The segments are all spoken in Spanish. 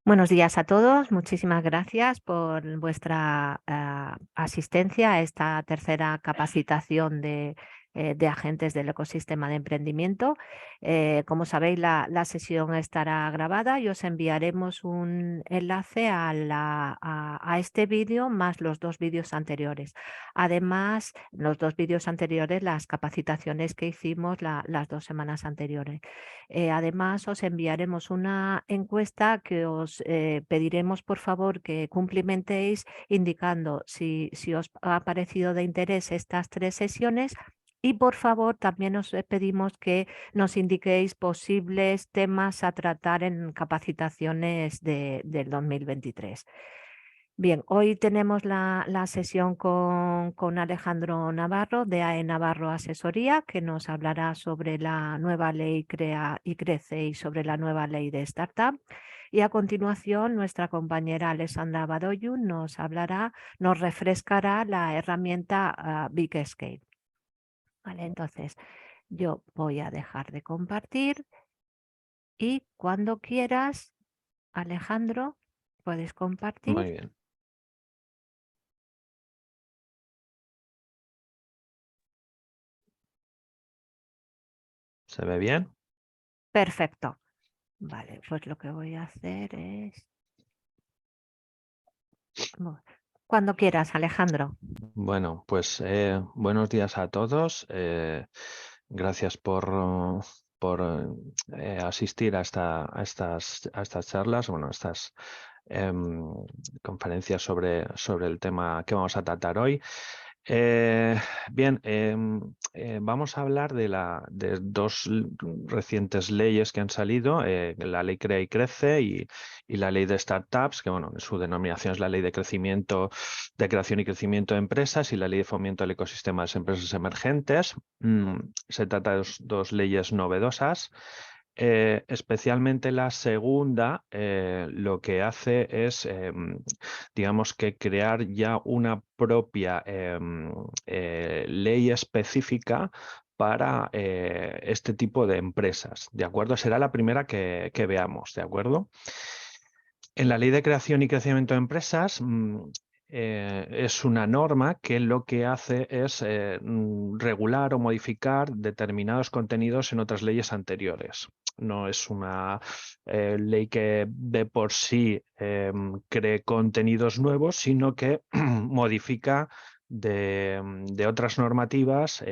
Buenos días a todos. Muchísimas gracias por vuestra asistencia a esta tercera capacitación de agentes del ecosistema de emprendimiento. Como sabéis, la sesión estará grabada y os enviaremos un enlace a este vídeo más los dos vídeos anteriores. Además, los dos vídeos anteriores, las capacitaciones que hicimos las 2 semanas anteriores. Además, os enviaremos una encuesta que os pediremos, por favor, que cumplimentéis indicando si os ha parecido de interés estas 3 sesiones. Y por favor, también os pedimos que nos indiquéis posibles temas a tratar en capacitaciones del 2023. Bien, hoy tenemos la sesión con Alejandro Navarro de AE Navarro Asesoría, que nos hablará sobre la nueva ley Crea y Crece y sobre la nueva ley de Startup. Y a continuación, nuestra compañera Alessandra Badoyu nos refrescará la herramienta Big Scale. Vale, entonces yo voy a dejar de compartir y cuando quieras, Alejandro, puedes compartir. Muy bien. ¿Se ve bien? Perfecto. Vale, pues lo que voy a hacer es... Cuando quieras, Alejandro. Bueno, pues buenos días a todos. Gracias por asistir a estas charlas, bueno, a estas conferencias sobre el tema que vamos a tratar hoy. Bien, vamos a hablar de dos recientes leyes que han salido, la ley Crea y Crece y la ley de startups, que bueno, su denominación es la ley de crecimiento, de creación y crecimiento de empresas y la ley de fomento del ecosistema de las empresas emergentes. Se trata de dos leyes novedosas. Especialmente la segunda, lo que hace es, digamos que crear ya una propia ley específica para este tipo de empresas, ¿de acuerdo? Será la primera que veamos, ¿de acuerdo? En la ley de creación y crecimiento de empresas, es una norma que lo que hace es regular o modificar determinados contenidos en otras leyes anteriores. No es una ley que de por sí cree contenidos nuevos, sino que modifica de otras normativas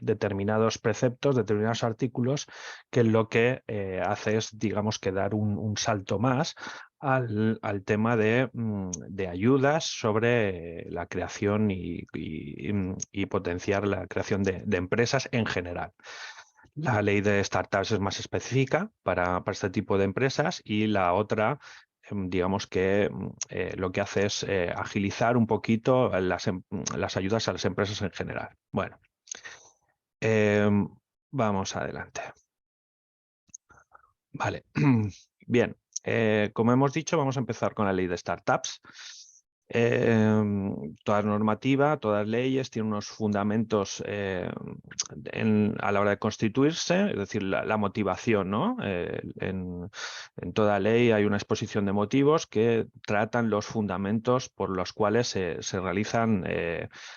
determinados preceptos, determinados artículos, que lo que hace es, digamos, que dar un salto más al tema de ayudas sobre la creación y potenciar la creación de empresas en general. La ley de startups es más específica para este tipo de empresas y la otra, digamos que lo que hace es agilizar un poquito las ayudas a las empresas en general. Bueno, vamos adelante. Vale, bien. Como hemos dicho, vamos a empezar con la ley de startups. Toda normativa, todas leyes tienen unos fundamentos a la hora de constituirse, es decir, la motivación, ¿no? En toda ley hay una exposición de motivos que tratan los fundamentos por los cuales se realizan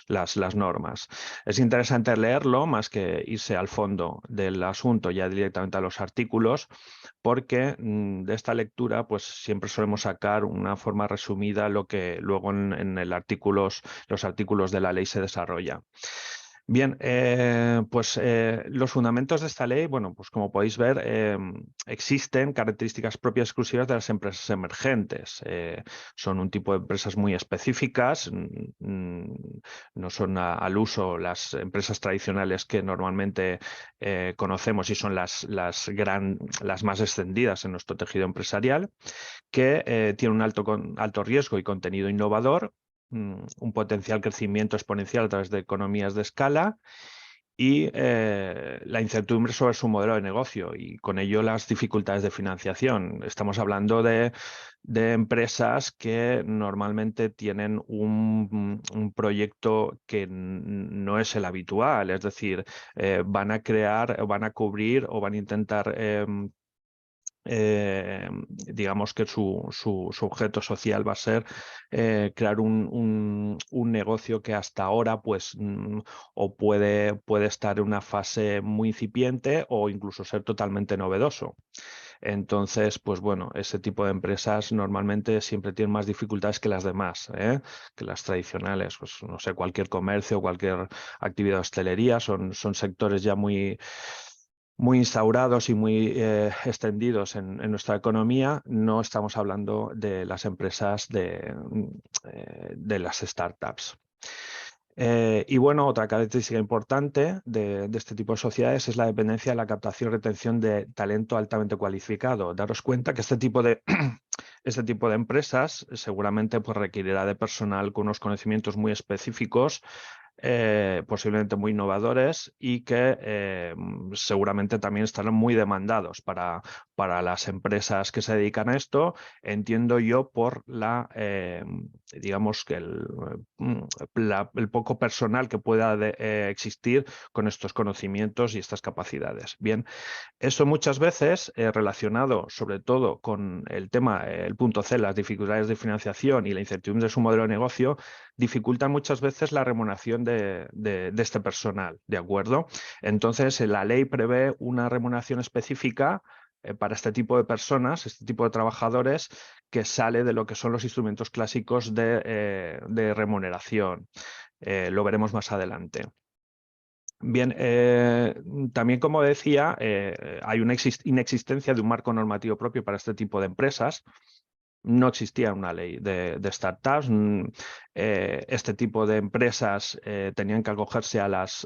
las normas. Es interesante leerlo más que irse al fondo del asunto, ya directamente a los artículos, porque de esta lectura pues siempre solemos sacar una forma resumida lo que luego en los artículos de la ley se desarrolla. Bien, pues los fundamentos de esta ley, bueno, pues como podéis ver, existen características propias exclusivas de las empresas emergentes. Son un tipo de empresas muy específicas, no son al uso las empresas tradicionales que normalmente conocemos y son las más extendidas en nuestro tejido empresarial, que tienen un alto riesgo y contenido innovador, un potencial crecimiento exponencial a través de economías de escala y la incertidumbre sobre su modelo de negocio y con ello las dificultades de financiación. Estamos hablando de empresas que normalmente tienen un proyecto que no es el habitual, es decir, van a crear, van a cubrir o van a intentar digamos que su objeto social va a ser crear un negocio que hasta ahora pues o puede estar en una fase muy incipiente o incluso ser totalmente novedoso. Entonces, pues bueno, ese tipo de empresas normalmente siempre tienen más dificultades que las demás, que las tradicionales. Pues no sé, cualquier comercio, cualquier actividad de hostelería son sectores ya muy instaurados y muy extendidos en nuestra economía. No estamos hablando de las empresas de las startups. Y bueno, otra característica importante de este tipo de sociedades es la dependencia de la captación y retención de talento altamente cualificado. Daros cuenta que este tipo de empresas seguramente pues, requerirá de personal con unos conocimientos muy específicos, posiblemente muy innovadores y que seguramente también estarán muy demandados para las empresas que se dedican a esto, entiendo yo por digamos que el poco personal que pueda existir con estos conocimientos y estas capacidades. Bien, eso muchas veces relacionado sobre todo con el tema, el punto C, las dificultades de financiación y la incertidumbre de su modelo de negocio, dificultan muchas veces la remuneración de este personal, ¿de acuerdo? Entonces, la ley prevé una remuneración específica para este tipo de personas, este tipo de trabajadores, que sale de lo que son los instrumentos clásicos de remuneración. Lo veremos más adelante. Bien, también como decía, hay una inexistencia de un marco normativo propio para este tipo de empresas. No existía una ley de startups. Este tipo de empresas tenían que acogerse a las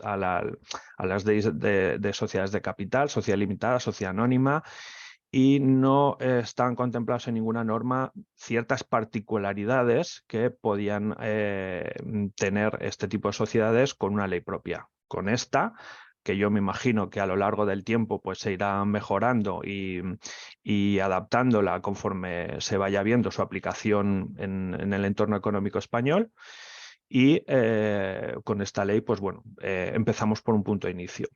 leyes de sociedades de capital, sociedad limitada, sociedad anónima, y no estaban contempladas en ninguna norma ciertas particularidades que podían tener este tipo de sociedades con una ley propia. Con esta, que yo me imagino que a lo largo del tiempo pues, se irá mejorando y adaptándola conforme se vaya viendo su aplicación en el entorno económico español. Y con esta ley, pues bueno, empezamos por un punto de inicio.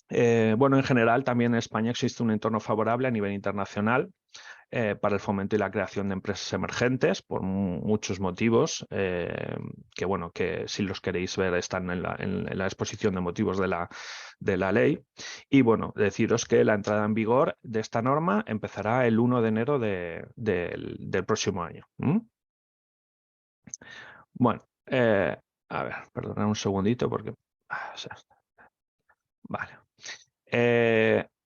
Bueno, en general también en España existe un entorno favorable a nivel internacional para el fomento y la creación de empresas emergentes por muchos motivos que, bueno, que si los queréis ver están en la exposición de motivos de la ley. Y bueno, deciros que la entrada en vigor de esta norma empezará el 1 de enero del próximo año. Bueno, a ver, perdonad un segundito porque... Vale.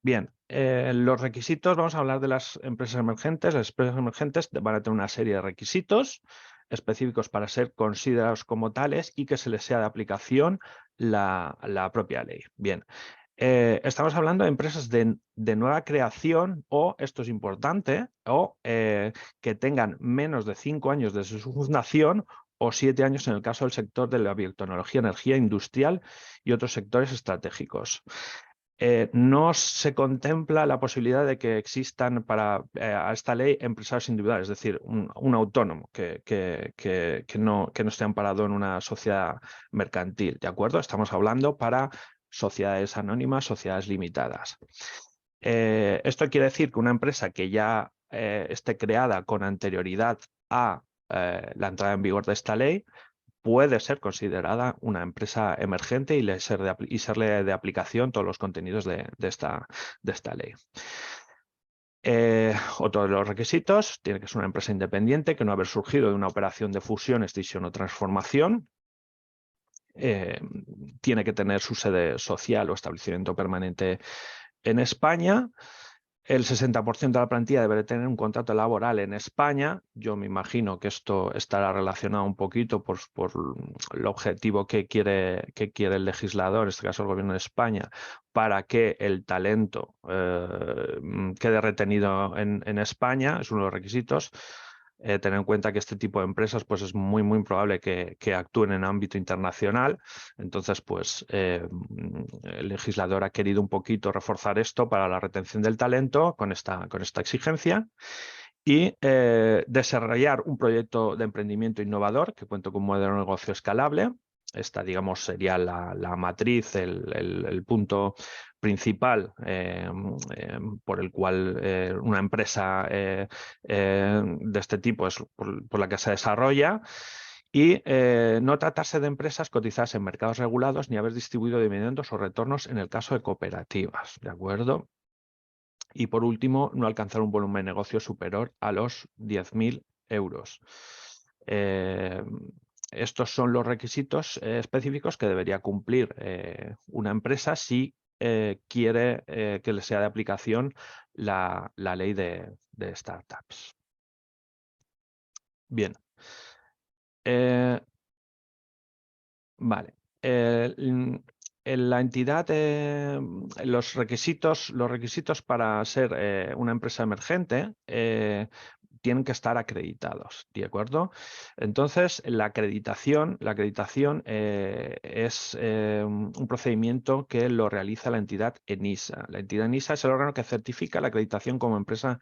Bien, los requisitos, vamos a hablar de las empresas emergentes. Las empresas emergentes van a tener una serie de requisitos específicos para ser considerados como tales y que se les sea de aplicación la propia ley. Bien, estamos hablando de empresas de nueva creación o, esto es importante, o que tengan menos de 5 años desde su fundación o 7 años en el caso del sector de la biotecnología, energía industrial y otros sectores estratégicos. No se contempla la posibilidad de que existan a esta ley empresarios individuales, es decir, un autónomo que no esté amparado en una sociedad mercantil, ¿de acuerdo? Estamos hablando para sociedades anónimas, sociedades limitadas. Esto quiere decir que una empresa que ya esté creada con anterioridad a la entrada en vigor de esta ley puede ser considerada una empresa emergente y serle de aplicación todos los contenidos de esta ley. Otro de los requisitos tiene que ser una empresa independiente, que no haber surgido de una operación de fusión, escisión o transformación. Tiene que tener su sede social o establecimiento permanente en España. El 60% de la plantilla debe tener un contrato laboral en España. Yo me imagino que esto estará relacionado un poquito por el objetivo que quiere el legislador, en este caso el Gobierno de España, para que el talento quede retenido en España. Es uno de los requisitos. Tener en cuenta que este tipo de empresas pues es muy probable que actúen en ámbito internacional. Entonces, pues el legislador ha querido un poquito reforzar esto para la retención del talento con esta exigencia y desarrollar un proyecto de emprendimiento innovador que cuente con un modelo de negocio escalable. Esta, digamos, sería la matriz, el punto principal por el cual una empresa de este tipo es por la que se desarrolla, y no tratarse de empresas cotizadas en mercados regulados ni haber distribuido dividendos o retornos en el caso de cooperativas, ¿de acuerdo? Y por último, no alcanzar un volumen de negocio superior a los 10.000 euros. Estos son los requisitos específicos que debería cumplir una empresa si quiere que le sea de aplicación la ley de startups. Bien. Vale. La entidad, los requisitos para ser una empresa emergente tienen que estar acreditados, ¿de acuerdo? Entonces, la acreditación es un procedimiento que lo realiza la entidad ENISA. La entidad ENISA es el órgano que certifica la acreditación como empresa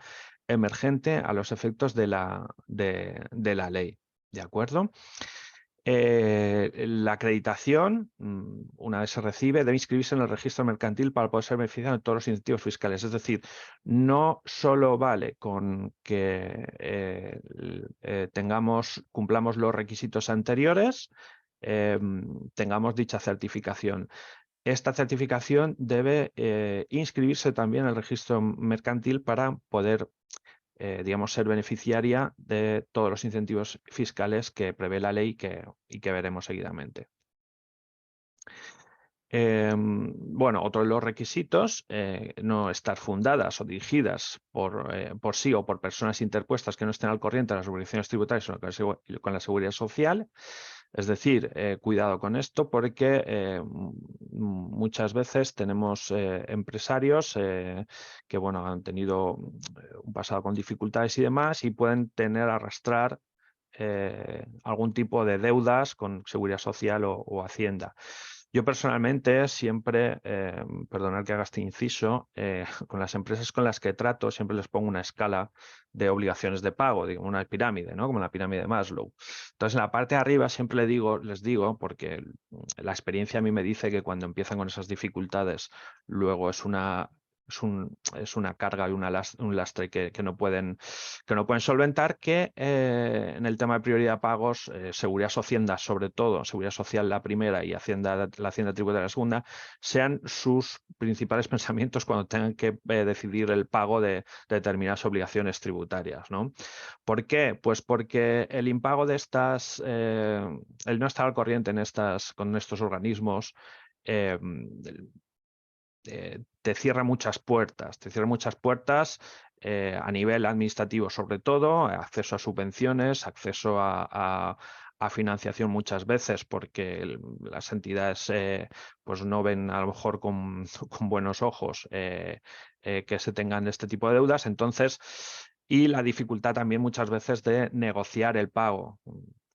emergente a los efectos de la ley, ¿de acuerdo? La acreditación, una vez se recibe, debe inscribirse en el registro mercantil para poder ser beneficiado de todos los incentivos fiscales. Es decir, no solo vale con que cumplamos los requisitos anteriores, tengamos dicha certificación. Esta certificación debe inscribirse también en el registro mercantil para poder digamos, ser beneficiaria de todos los incentivos fiscales que prevé la ley y que veremos seguidamente. Bueno, otro de los requisitos, no estar fundadas o dirigidas por sí o por personas interpuestas que no estén al corriente de las obligaciones tributarias con la seguridad social. Es decir, cuidado con esto porque muchas veces tenemos empresarios que bueno, han tenido un pasado con dificultades y demás y pueden arrastrar algún tipo de deudas con seguridad social o Hacienda. Yo personalmente siempre, perdonad que haga este inciso, con las empresas con las que trato siempre les pongo una escala de obligaciones de pago, digo, una pirámide, ¿no? Como la pirámide de Maslow. Entonces, en la parte de arriba siempre les digo, porque la experiencia a mí me dice que cuando empiezan con esas dificultades, luego es una carga y un lastre que no pueden solventar, que en el tema de prioridad de pagos, seguridad social sobre todo, seguridad social la primera y la Hacienda tributaria la segunda, sean sus principales pensamientos cuando tengan que decidir el pago de determinadas obligaciones tributarias, ¿no? ¿Por qué? Pues porque el impago de estas, el no estar al corriente con estos organismos, te cierra muchas puertas, a nivel administrativo sobre todo, acceso a subvenciones, acceso a financiación muchas veces porque las entidades pues no ven a lo mejor con buenos ojos que se tengan este tipo de deudas, entonces, y la dificultad también muchas veces de negociar el pago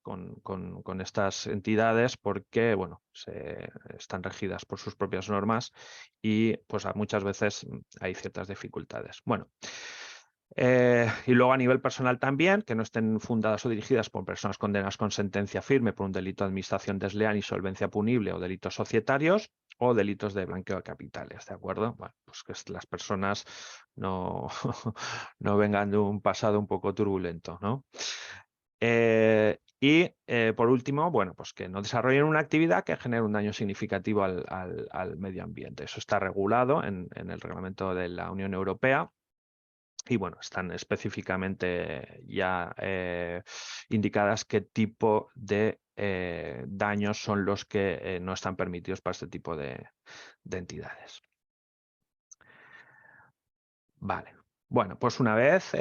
con estas entidades porque bueno, están regidas por sus propias normas y pues muchas veces hay ciertas dificultades. Bueno, y luego a nivel personal también, que no estén fundadas o dirigidas por personas condenadas con sentencia firme por un delito de administración desleal, insolvencia punible o delitos societarios o delitos de blanqueo de capitales, ¿de acuerdo? Bueno, pues que las personas no, no vengan de un pasado un poco turbulento, ¿no? Por último, bueno, pues que no desarrollen una actividad que genere un daño significativo al medio ambiente. Eso está regulado en el reglamento de la Unión Europea. Y bueno, están específicamente ya indicadas qué tipo de daños son los que no están permitidos para este tipo de entidades. Vale. Bueno, pues una vez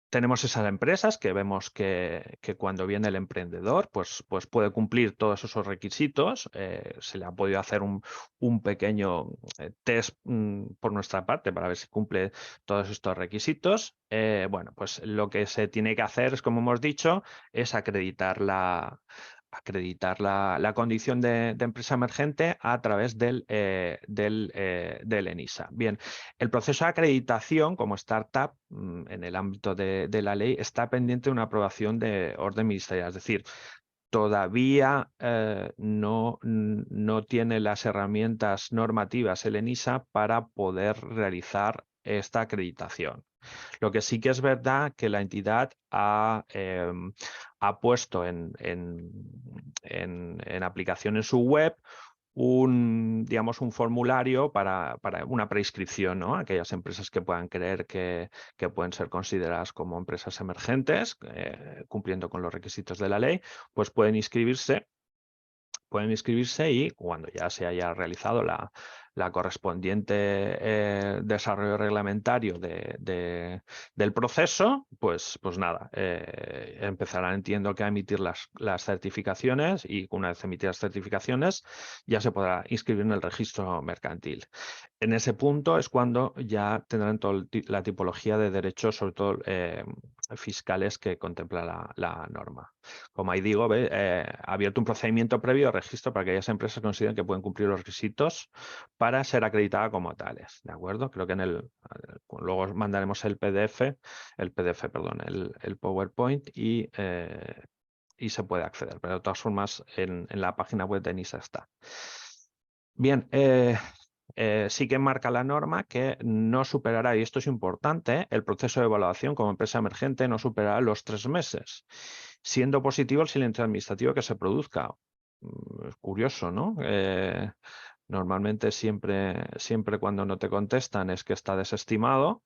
tenemos esas empresas que vemos que cuando viene el emprendedor pues puede cumplir todos esos requisitos. Se le ha podido hacer un pequeño test por nuestra parte para ver si cumple todos estos requisitos. Bueno, pues lo que se tiene que hacer es, como hemos dicho, es acreditar la condición de empresa emergente a través del ENISA. Bien, el proceso de acreditación como startup en el ámbito de la ley está pendiente de una aprobación de orden ministerial, es decir, todavía no tiene las herramientas normativas el ENISA para poder realizar esta acreditación. Lo que sí que es verdad que la entidad ha puesto en aplicación en su web digamos, un formulario para una preinscripción, ¿no? Aquellas empresas que puedan creer que pueden ser consideradas como empresas emergentes, cumpliendo con los requisitos de la ley, pues pueden inscribirse y cuando ya se haya realizado la correspondiente desarrollo reglamentario del proceso, pues nada, empezarán, entiendo que a emitir las certificaciones, y una vez emitidas las certificaciones ya se podrá inscribir en el registro mercantil. En ese punto es cuando ya tendrán toda la tipología de derechos, sobre todo fiscales, que contempla la norma. Como ahí digo, ha abierto un procedimiento previo de registro para que aquellas empresas consideren que pueden cumplir los requisitos para ser acreditadas como tales, ¿de acuerdo? Creo que luego os mandaremos el PowerPoint y se puede acceder, pero de todas formas en la página web de ENISA está. Bien, sí que marca la norma que no superará, y esto es importante, el proceso de evaluación como empresa emergente no superará los 3 meses, siendo positivo el silencio administrativo que se produzca. Es curioso, ¿no? Normalmente siempre cuando no te contestan es que está desestimado,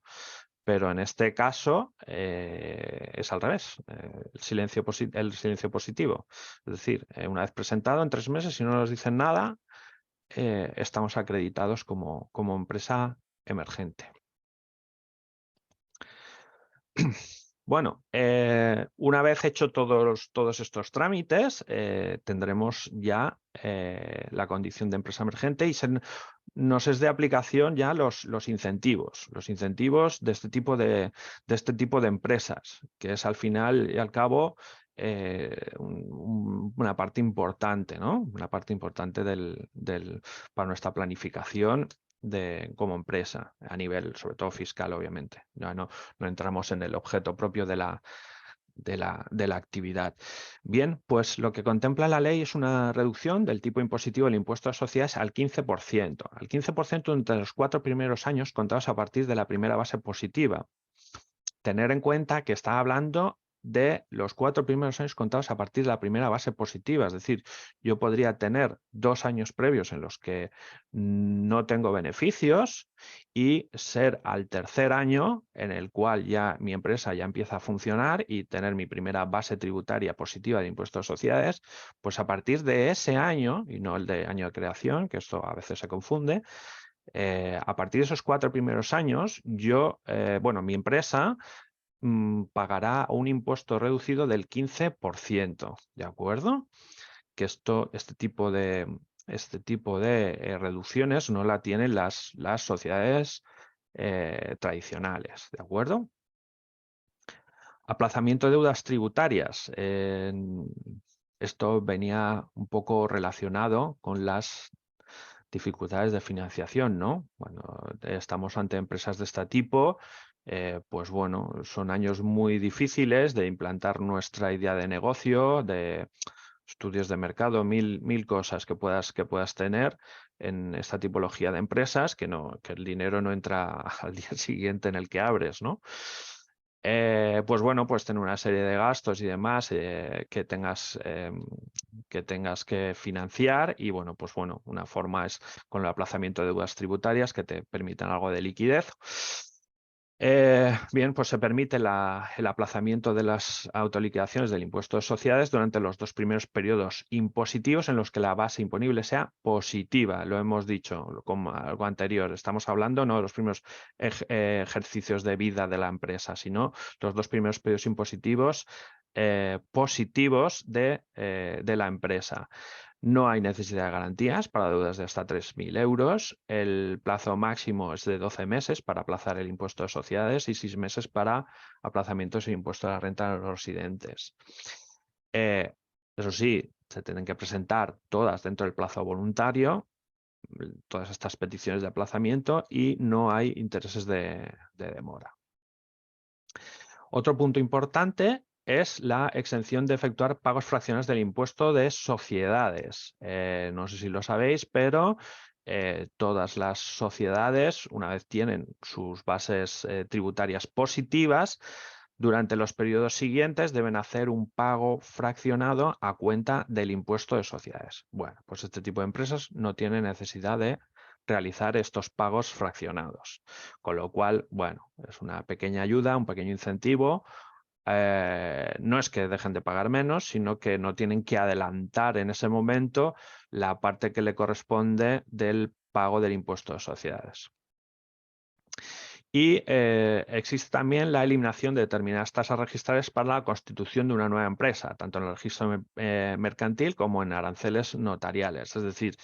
pero en este caso es al revés, el silencio positivo. Es decir, una vez presentado en 3 meses, si no nos dicen nada, estamos acreditados como empresa emergente. Bueno, una vez hecho todos estos trámites, tendremos ya la condición de empresa emergente y nos es de aplicación ya los incentivos de este tipo de empresas, que es al final y al cabo una parte importante, ¿no? Una parte importante para nuestra planificación como empresa, a nivel sobre todo fiscal, obviamente. Ya no entramos en el objeto propio de la actividad. Bien, pues lo que contempla la ley es una reducción del tipo impositivo del impuesto a sociedades al 15%. Al 15% entre los 4 primeros años contados a partir de la primera base positiva. Tener en cuenta que está hablando de los 4 primeros años contados a partir de la primera base positiva. Es decir, yo podría tener 2 años previos en los que no tengo beneficios y ser al tercer año en el cual ya mi empresa ya empieza a funcionar y tener mi primera base tributaria positiva de impuestos a sociedades, pues a partir de ese año, y no el de año de creación, que esto a veces se confunde, a partir de esos 4 primeros años, mi empresa pagará un impuesto reducido del 15%, ¿de acuerdo? Que este tipo de reducciones no la tienen las sociedades tradicionales, ¿de acuerdo? Aplazamiento de deudas tributarias. Esto venía un poco relacionado con las dificultades de financiación, ¿no? Cuando estamos ante empresas de este tipo, pues bueno, son años muy difíciles de implantar nuestra idea de negocio, de estudios de mercado, mil cosas que puedas tener en esta tipología de empresas, que el dinero no entra al día siguiente en el que abres, ¿no? Pues bueno, pues tener una serie de gastos y demás que tengas que financiar, y bueno, pues bueno, una forma es con el aplazamiento de deudas tributarias que te permitan algo de liquidez. Bien, pues se permite el aplazamiento de las autoliquidaciones del impuesto de sociedades durante los 2 primeros periodos impositivos en los que la base imponible sea positiva. Lo hemos dicho como algo anterior. Estamos hablando no de los primeros ejercicios de vida de la empresa, sino los 2 primeros periodos impositivos positivos de la empresa. No hay necesidad de garantías para deudas de hasta 3.000 euros. El plazo máximo es de 12 meses para aplazar el impuesto de sociedades y 6 meses para aplazamientos de impuesto a la renta de los residentes. Eso sí, se tienen que presentar todas dentro del plazo voluntario, todas estas peticiones de aplazamiento, y no hay intereses de demora. Otro punto importante es la exención de efectuar pagos fraccionados del impuesto de sociedades. No sé si lo sabéis, pero todas las sociedades, una vez tienen sus bases tributarias positivas, durante los periodos siguientes deben hacer un pago fraccionado a cuenta del impuesto de sociedades. Bueno, pues este tipo de empresas no tiene necesidad de realizar estos pagos fraccionados. Con lo cual, bueno, es una pequeña ayuda, un pequeño incentivo. No es que dejen de pagar menos, sino que no tienen que adelantar en ese momento la parte que le corresponde del pago del impuesto de sociedades. Y existe también la eliminación de determinadas tasas registrales para la constitución de una nueva empresa, tanto en el registro mercantil como en aranceles notariales. Es decir,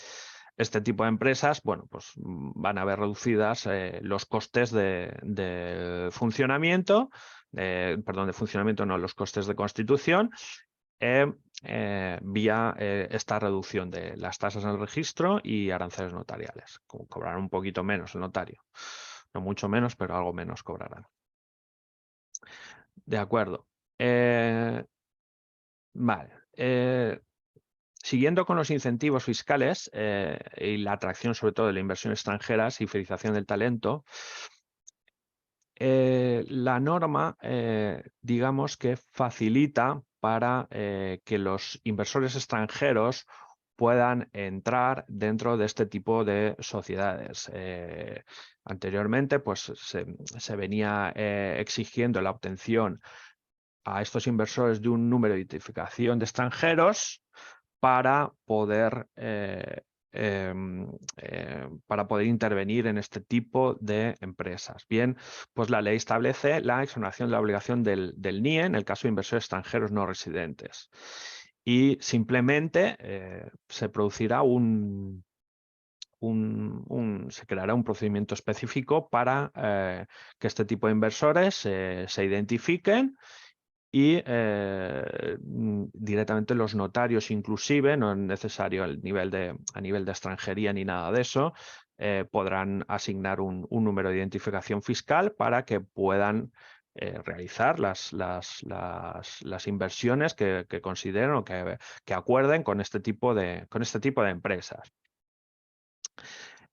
este tipo de empresas, bueno, pues van a ver reducidas los costes de funcionamiento, perdón, de funcionamiento no, los costes de constitución, vía esta reducción de las tasas en el registro y aranceles notariales. Cobrarán un poquito menos el notario. No mucho menos, pero algo menos cobrarán. De acuerdo. Vale. Siguiendo con los incentivos fiscales y la atracción sobre todo de la inversión extranjera y fidelización del talento, la norma, digamos que facilita para que los inversores extranjeros puedan entrar dentro de este tipo de sociedades. Anteriormente, pues se venía exigiendo la obtención a estos inversores de un número de identificación de extranjeros para poder intervenir en este tipo de empresas. Bien, pues la ley establece la exoneración de la obligación del NIE en el caso de inversores extranjeros no residentes. Y simplemente se producirá se creará un procedimiento específico para que este tipo de inversores se identifiquen y directamente los notarios inclusive, no es necesario a nivel de extranjería ni nada de eso, podrán asignar un número de identificación fiscal para que puedan realizar las inversiones que consideren o que acuerden con este tipo de empresas.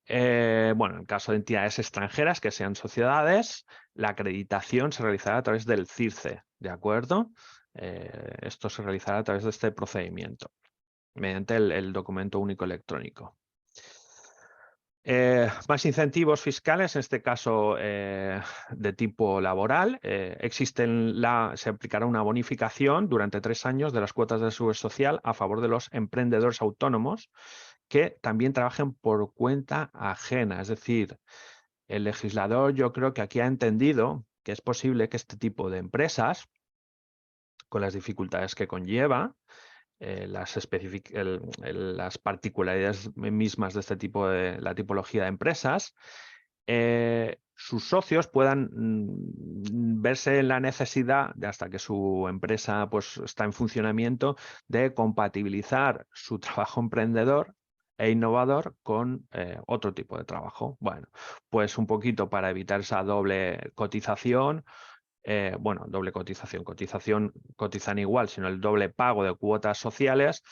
Bueno, en caso de entidades extranjeras que sean sociedades, la acreditación se realizará a través del CIRCE, ¿de acuerdo? Esto se realizará a través de este procedimiento, mediante el documento único electrónico. Más incentivos fiscales, en este caso de tipo laboral. Se aplicará una bonificación durante 3 años de las cuotas de seguridad social a favor de los emprendedores autónomos que también trabajen por cuenta ajena. Es decir, el legislador yo creo que aquí ha entendido que es posible que este tipo de empresas, con las dificultades que conlleva, las particularidades mismas de este tipo de la tipología de empresas, sus socios puedan verse en la necesidad, de hasta que su empresa pues, está en funcionamiento, de compatibilizar su trabajo emprendedor e innovador con otro tipo de trabajo. Bueno, pues un poquito para evitar esa doble cotización. Bueno, doble cotización, cotizan igual, sino el doble pago de cuotas sociales,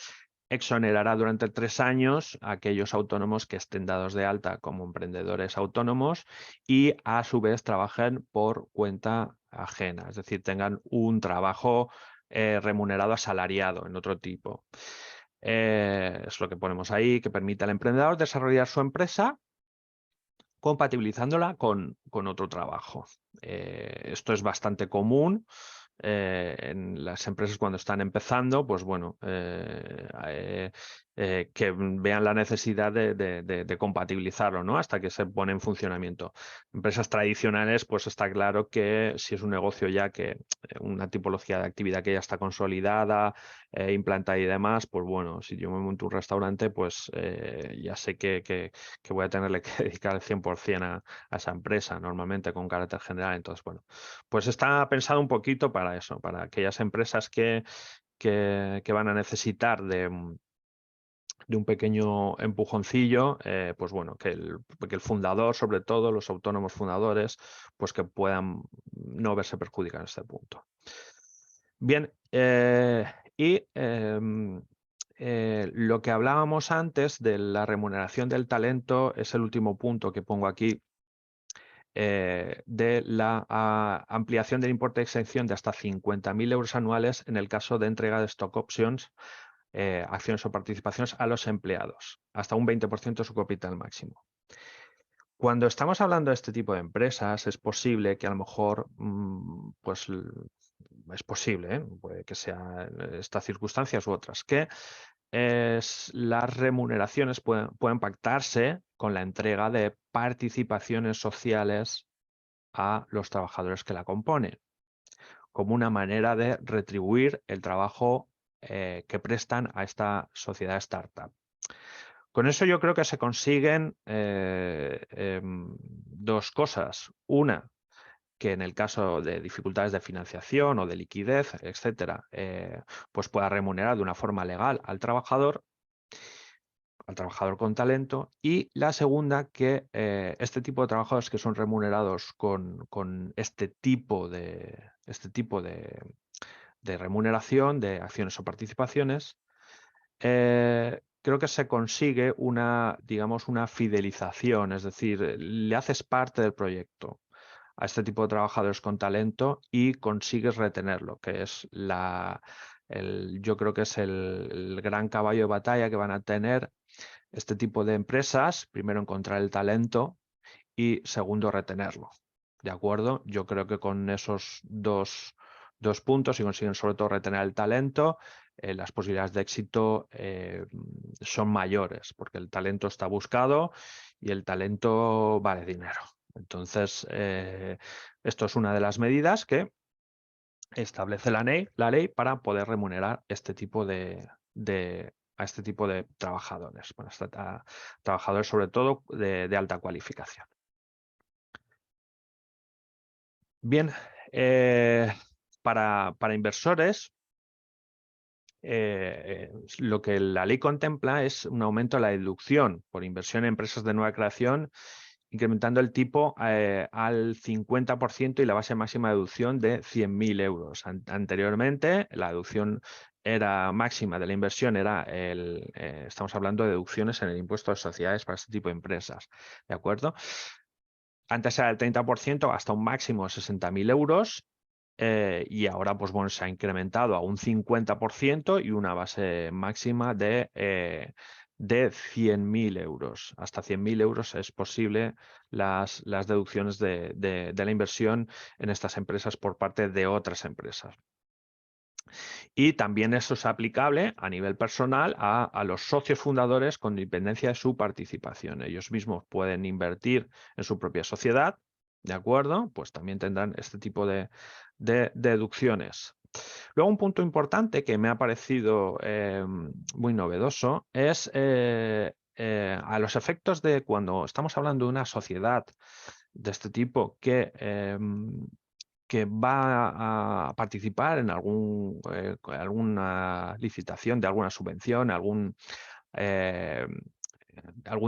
exonerará durante 3 años a aquellos autónomos que estén dados de alta como emprendedores autónomos y a su vez trabajen por cuenta ajena, es decir, tengan un trabajo remunerado asalariado en otro tipo. Es lo que ponemos ahí, que permite al emprendedor desarrollar su empresa compatibilizándola con otro trabajo. Esto es bastante común en las empresas cuando están empezando, pues bueno, que vean la necesidad de compatibilizarlo, ¿no? Hasta que se pone en funcionamiento. Empresas tradicionales, pues está claro que si es un negocio ya que una tipología de actividad que ya está consolidada, implantada y demás, pues bueno, si yo me monto un restaurante, pues ya sé que voy a tenerle que dedicar el 100% a esa empresa, normalmente con carácter general. Entonces, bueno, pues está pensado un poquito para eso, para aquellas empresas que van a necesitar de un pequeño empujoncillo, pues bueno, que el fundador, sobre todo los autónomos fundadores, pues que puedan no verse perjudicados en este punto. Bien, lo que hablábamos antes de la remuneración del talento es el último punto que pongo aquí, de la ampliación del importe de exención de hasta 50.000 euros anuales en el caso de entrega de stock options, acciones o participaciones a los empleados, hasta un 20% de su capital máximo. Cuando estamos hablando de este tipo de empresas, es posible que a lo mejor, pues es posible, puede que sean estas circunstancias u otras, que las remuneraciones pueden pactarse con la entrega de participaciones sociales a los trabajadores que la componen, como una manera de retribuir el trabajo que prestan a esta sociedad startup. Con eso yo creo que se consiguen dos cosas. Una, que en el caso de dificultades de financiación o de liquidez, etcétera, pues pueda remunerar de una forma legal al trabajador con talento. Y la segunda, que este tipo de trabajadores que son remunerados con este tipo de remuneración, de acciones o participaciones, creo que se consigue digamos, una fidelización, es decir, le haces parte del proyecto a este tipo de trabajadores con talento y consigues retenerlo, que es yo creo que es el gran caballo de batalla que van a tener este tipo de empresas. Primero, encontrar el talento y segundo, retenerlo. ¿De acuerdo? Yo creo que con esos dos puntos, si consiguen sobre todo retener el talento, las posibilidades de éxito son mayores, porque el talento está buscado y el talento vale dinero. Entonces, esto es una de las medidas que establece la ley para poder remunerar a este tipo de trabajadores, bueno, a trabajadores sobre todo de alta cualificación. Bien, para inversores, lo que la ley contempla es un aumento de la deducción por inversión en empresas de nueva creación, incrementando el tipo al 50% y la base máxima de deducción de 100.000 euros. Anteriormente, la deducción máxima de la inversión era estamos hablando de deducciones en el impuesto de sociedades para este tipo de empresas, ¿de acuerdo? Antes era el 30% hasta un máximo de 60.000 euros y ahora pues, bueno, se ha incrementado a un 50% y una base máxima de 100.000 euros. Hasta 100.000 euros es posible las deducciones de la inversión en estas empresas por parte de otras empresas. Y también eso es aplicable a nivel personal a los socios fundadores con dependencia de su participación. Ellos mismos pueden invertir en su propia sociedad, ¿de acuerdo? Pues también tendrán este tipo de deducciones. Luego, un punto importante que me ha parecido muy novedoso es a los efectos de cuando estamos hablando de una sociedad de este tipo que va a participar en alguna licitación de alguna subvención, algún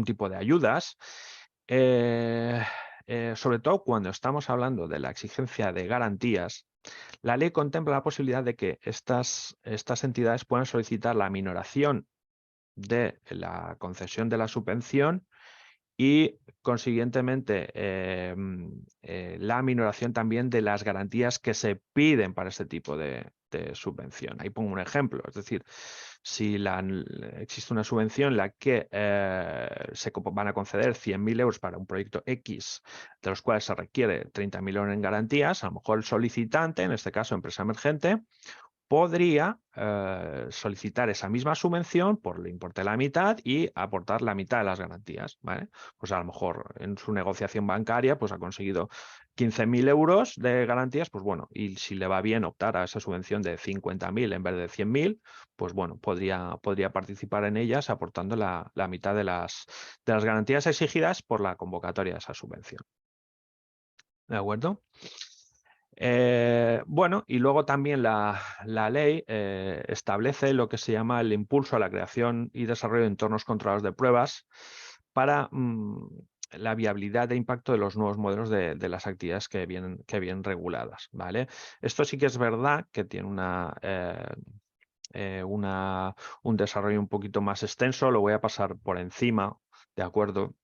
tipo de ayudas, sobre todo cuando estamos hablando de la exigencia de garantías. La ley contempla la posibilidad de que estas entidades puedan solicitar la minoración de la concesión de la subvención y, consiguientemente, la minoración también de las garantías que se piden para este tipo de subvención. Ahí pongo un ejemplo, es decir, si existe una subvención en la que se van a conceder 100.000 euros para un proyecto X, de los cuales se requiere 30.000 euros en garantías, a lo mejor el solicitante, en este caso empresa emergente, podría solicitar esa misma subvención por el importe de la mitad y aportar la mitad de las garantías, ¿vale? Pues a lo mejor en su negociación bancaria pues ha conseguido 15.000 euros de garantías, pues bueno, y si le va bien optar a esa subvención de 50.000 en vez de 100.000, pues bueno, podría participar en ellas aportando la mitad de las garantías exigidas por la convocatoria de esa subvención. ¿De acuerdo? Bueno, y luego también la ley establece lo que se llama el impulso a la creación y desarrollo de entornos controlados de pruebas para la viabilidad de impacto de los nuevos modelos de las actividades que vienen reguladas, ¿vale? Esto sí que es verdad que tiene un desarrollo un poquito más extenso, lo voy a pasar por encima, ¿de acuerdo?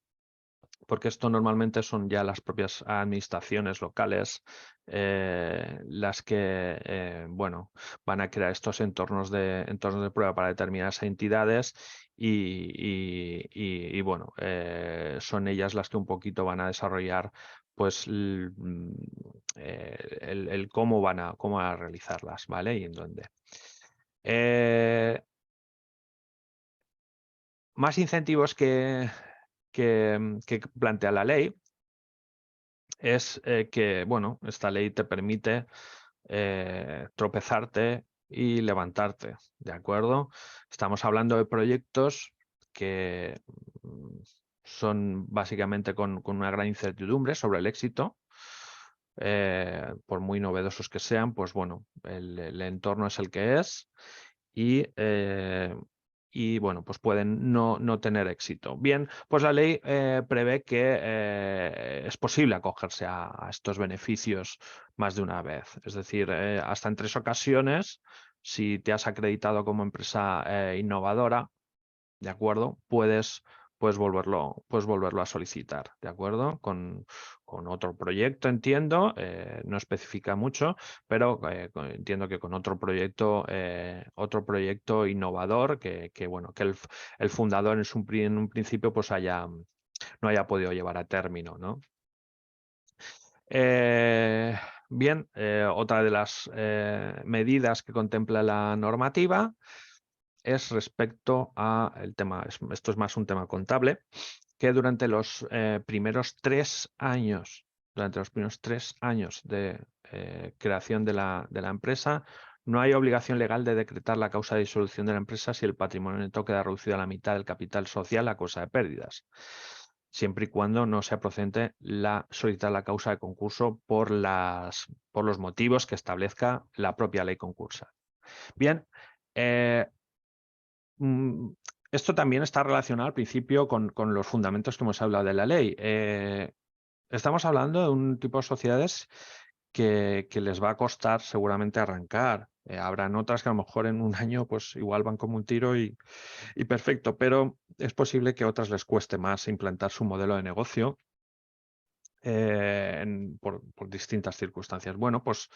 Porque esto normalmente son ya las propias administraciones locales las que bueno, van a crear estos entornos de prueba para determinadas entidades y bueno, son ellas las que un poquito van a desarrollar pues el cómo van a realizarlas, ¿vale? Y en dónde. Más incentivos que plantea la ley es que, bueno, esta ley te permite tropezarte y levantarte, ¿de acuerdo? Estamos hablando de proyectos que son básicamente con una gran incertidumbre sobre el éxito. Por muy novedosos que sean, pues bueno, el entorno es el que es y bueno, pues pueden no tener éxito. Bien, pues la ley prevé que es posible acogerse a estos beneficios más de una vez. Es decir, hasta en 3 ocasiones, si te has acreditado como empresa innovadora, ¿de acuerdo? Puedes volverlo a solicitar, ¿de acuerdo? Con otro proyecto, entiendo, no especifica mucho, pero entiendo que con otro proyecto innovador bueno, que el fundador en un principio pues no haya podido llevar a término, ¿no? Bien, otra de las medidas que contempla la normativa es respecto a el tema, esto es más un tema contable, que durante los primeros 3 años, de creación de la empresa, no hay obligación legal de decretar la causa de disolución de la empresa si el patrimonio neto queda reducido a la mitad del capital social a causa de pérdidas, siempre y cuando no sea procedente solicitar la causa de concurso por los motivos que establezca la propia ley concursal. Bien, esto también está relacionado al principio con los fundamentos que hemos hablado de la ley. Estamos hablando de un tipo de sociedades que les va a costar seguramente arrancar. Habrán otras que a lo mejor en un año pues igual van como un tiro y perfecto, pero es posible que a otras les cueste más implantar su modelo de negocio por distintas circunstancias. Bueno, pues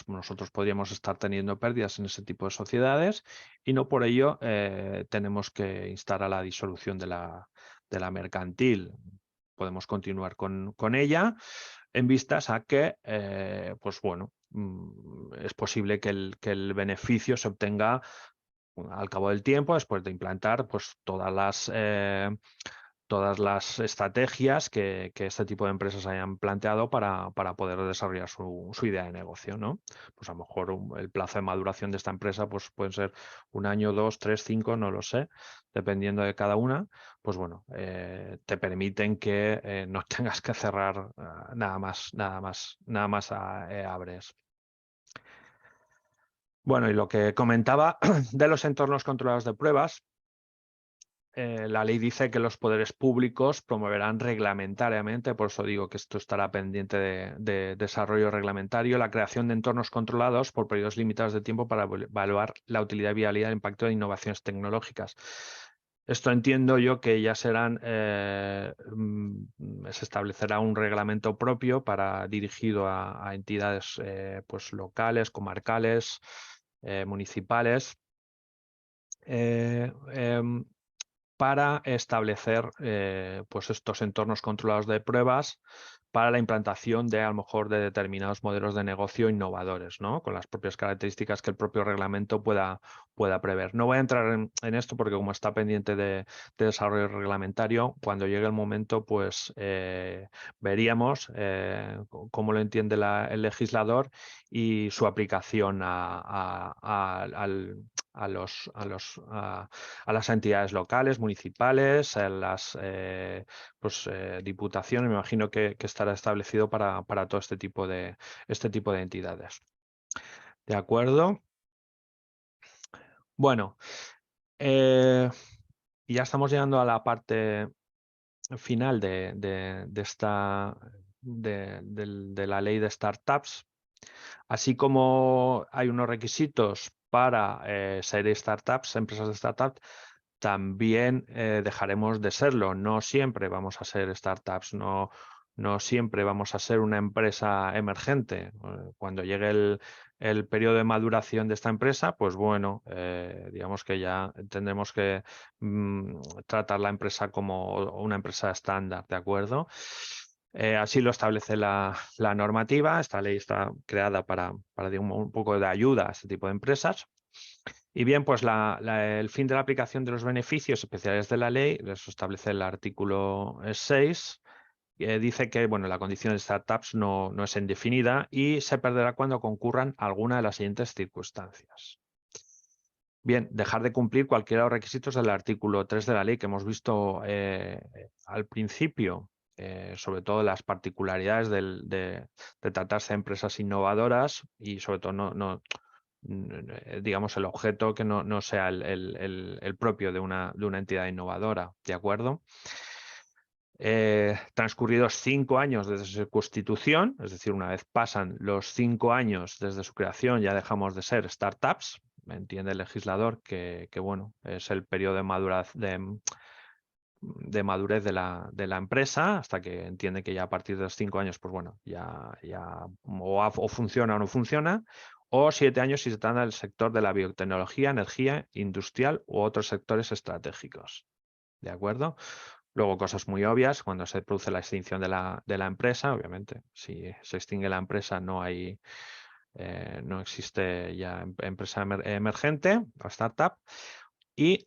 nosotros podríamos estar teniendo pérdidas en ese tipo de sociedades y no por ello tenemos que instar a la disolución de la mercantil. Podemos continuar con ella en vistas a que, pues bueno, es posible que el beneficio se obtenga al cabo del tiempo, después de implantar pues todas las estrategias que este tipo de empresas hayan planteado para poder desarrollar su idea de negocio, ¿no? Pues a lo mejor el plazo de maduración de esta empresa pues pueden ser 1 año, 2, 3, 5, no lo sé, dependiendo de cada una, pues bueno, te permiten que no tengas que cerrar nada más abres. Bueno, y lo que comentaba de los entornos controlados de pruebas, la ley dice que los poderes públicos promoverán reglamentariamente, por eso digo que esto estará pendiente de desarrollo reglamentario, la creación de entornos controlados por periodos limitados de tiempo para evaluar la utilidad, viabilidad e impacto de innovaciones tecnológicas. Esto entiendo yo que ya se establecerá un reglamento propio dirigido a entidades pues locales, comarcales, municipales. Para establecer pues estos entornos controlados de pruebas para la implantación a lo mejor de determinados modelos de negocio innovadores, ¿no? Con las propias características que el propio reglamento pueda prever. No voy a entrar en esto porque como está pendiente de desarrollo reglamentario, cuando llegue el momento pues veríamos cómo lo entiende el legislador y su aplicación a las entidades locales, municipales, a las diputaciones. Me imagino que estará establecido para todo este tipo de entidades. ¿De acuerdo? Bueno, ya estamos llegando a la parte final de la ley de startups, así como hay unos requisitos para ser startups, empresas de startups, también dejaremos de serlo. No siempre vamos a ser startups, no siempre vamos a ser una empresa emergente. Cuando llegue el periodo de maduración de esta empresa, pues bueno, digamos que ya tendremos que tratar la empresa como una empresa estándar, ¿de acuerdo? Así lo establece la normativa. Esta ley está creada para digamos, un poco de ayuda a este tipo de empresas. Y bien, pues el fin de la aplicación de los beneficios especiales de la ley, eso establece el artículo 6, dice que bueno, la condición de startups no es indefinida y se perderá cuando concurran alguna de las siguientes circunstancias. Bien, dejar de cumplir cualquiera de los requisitos del artículo 3 de la ley que hemos visto al principio, sobre todo las particularidades de tratarse de empresas innovadoras y sobre todo digamos, el objeto que no sea el propio de una entidad innovadora, ¿de acuerdo? Transcurridos 5 años desde su constitución, es decir, una vez pasan los 5 años desde su creación, ya dejamos de ser startups. Entiende el legislador que bueno, es el periodo de madurez de la empresa, hasta que entiende que ya a partir de los 5 años, pues bueno, ya o funciona o no funciona, o 7 años si se trata del sector de la biotecnología, energía, industrial u otros sectores estratégicos. ¿De acuerdo? Luego, cosas muy obvias, cuando se produce la extinción de la empresa, obviamente, si se extingue la empresa no existe ya empresa emergente o startup. Y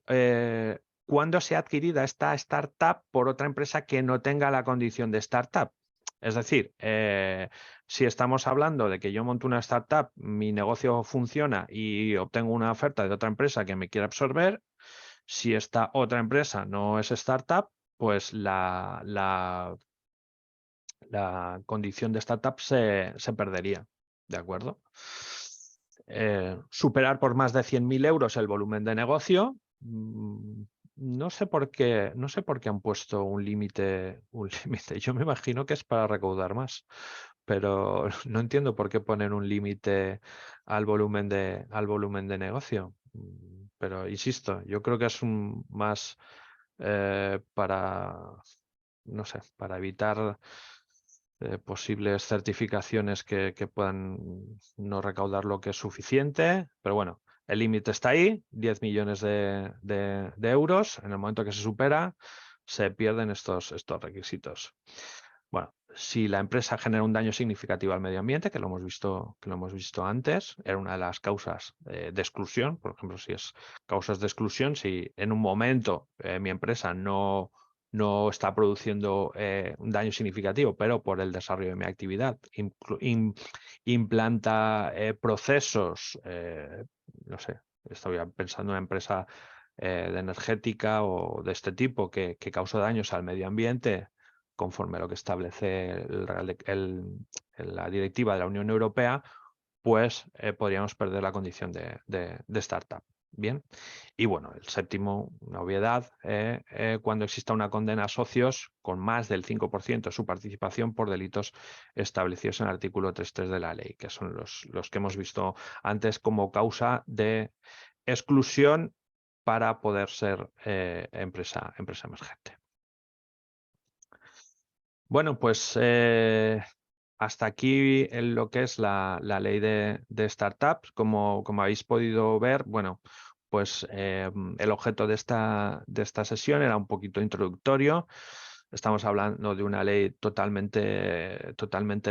cuando sea adquirida esta startup por otra empresa que no tenga la condición de startup. Es decir, si estamos hablando de que yo monto una startup, mi negocio funciona y obtengo una oferta de otra empresa que me quiera absorber, si esta otra empresa no es startup, pues la condición de startup se perdería. ¿De acuerdo? Superar por más de 100.000 euros el volumen de negocio. No sé por qué han puesto un límite. Yo me imagino que es para recaudar más, pero no entiendo por qué ponen un límite al volumen de negocio. Pero insisto, yo creo que es más para, no sé, para evitar posibles certificaciones que puedan no recaudar lo que es suficiente, pero bueno, el límite está ahí, 10 millones de euros. En el momento que se supera, se pierden estos requisitos. Bueno, si la empresa genera un daño significativo al medio ambiente, que lo hemos visto antes, era una de las causas de exclusión. Por ejemplo, si es causas de exclusión, si en un momento mi empresa no está produciendo un daño significativo, pero por el desarrollo de mi actividad implanta procesos, no sé, estoy pensando en una empresa de energética o de este tipo que causa daños al medio ambiente conforme a lo que establece la directiva de la Unión Europea, pues podríamos perder la condición de startup. Bien, y bueno, el séptimo, una obviedad, cuando exista una condena a socios con más del 5% de su participación por delitos establecidos en el artículo 3.3 de la ley, que son los que hemos visto antes como causa de exclusión para poder ser empresa emergente. Bueno, pues hasta aquí en lo que es la ley de startups. Como habéis podido ver, bueno, pues el objeto de esta sesión era un poquito introductorio. Estamos hablando de una ley totalmente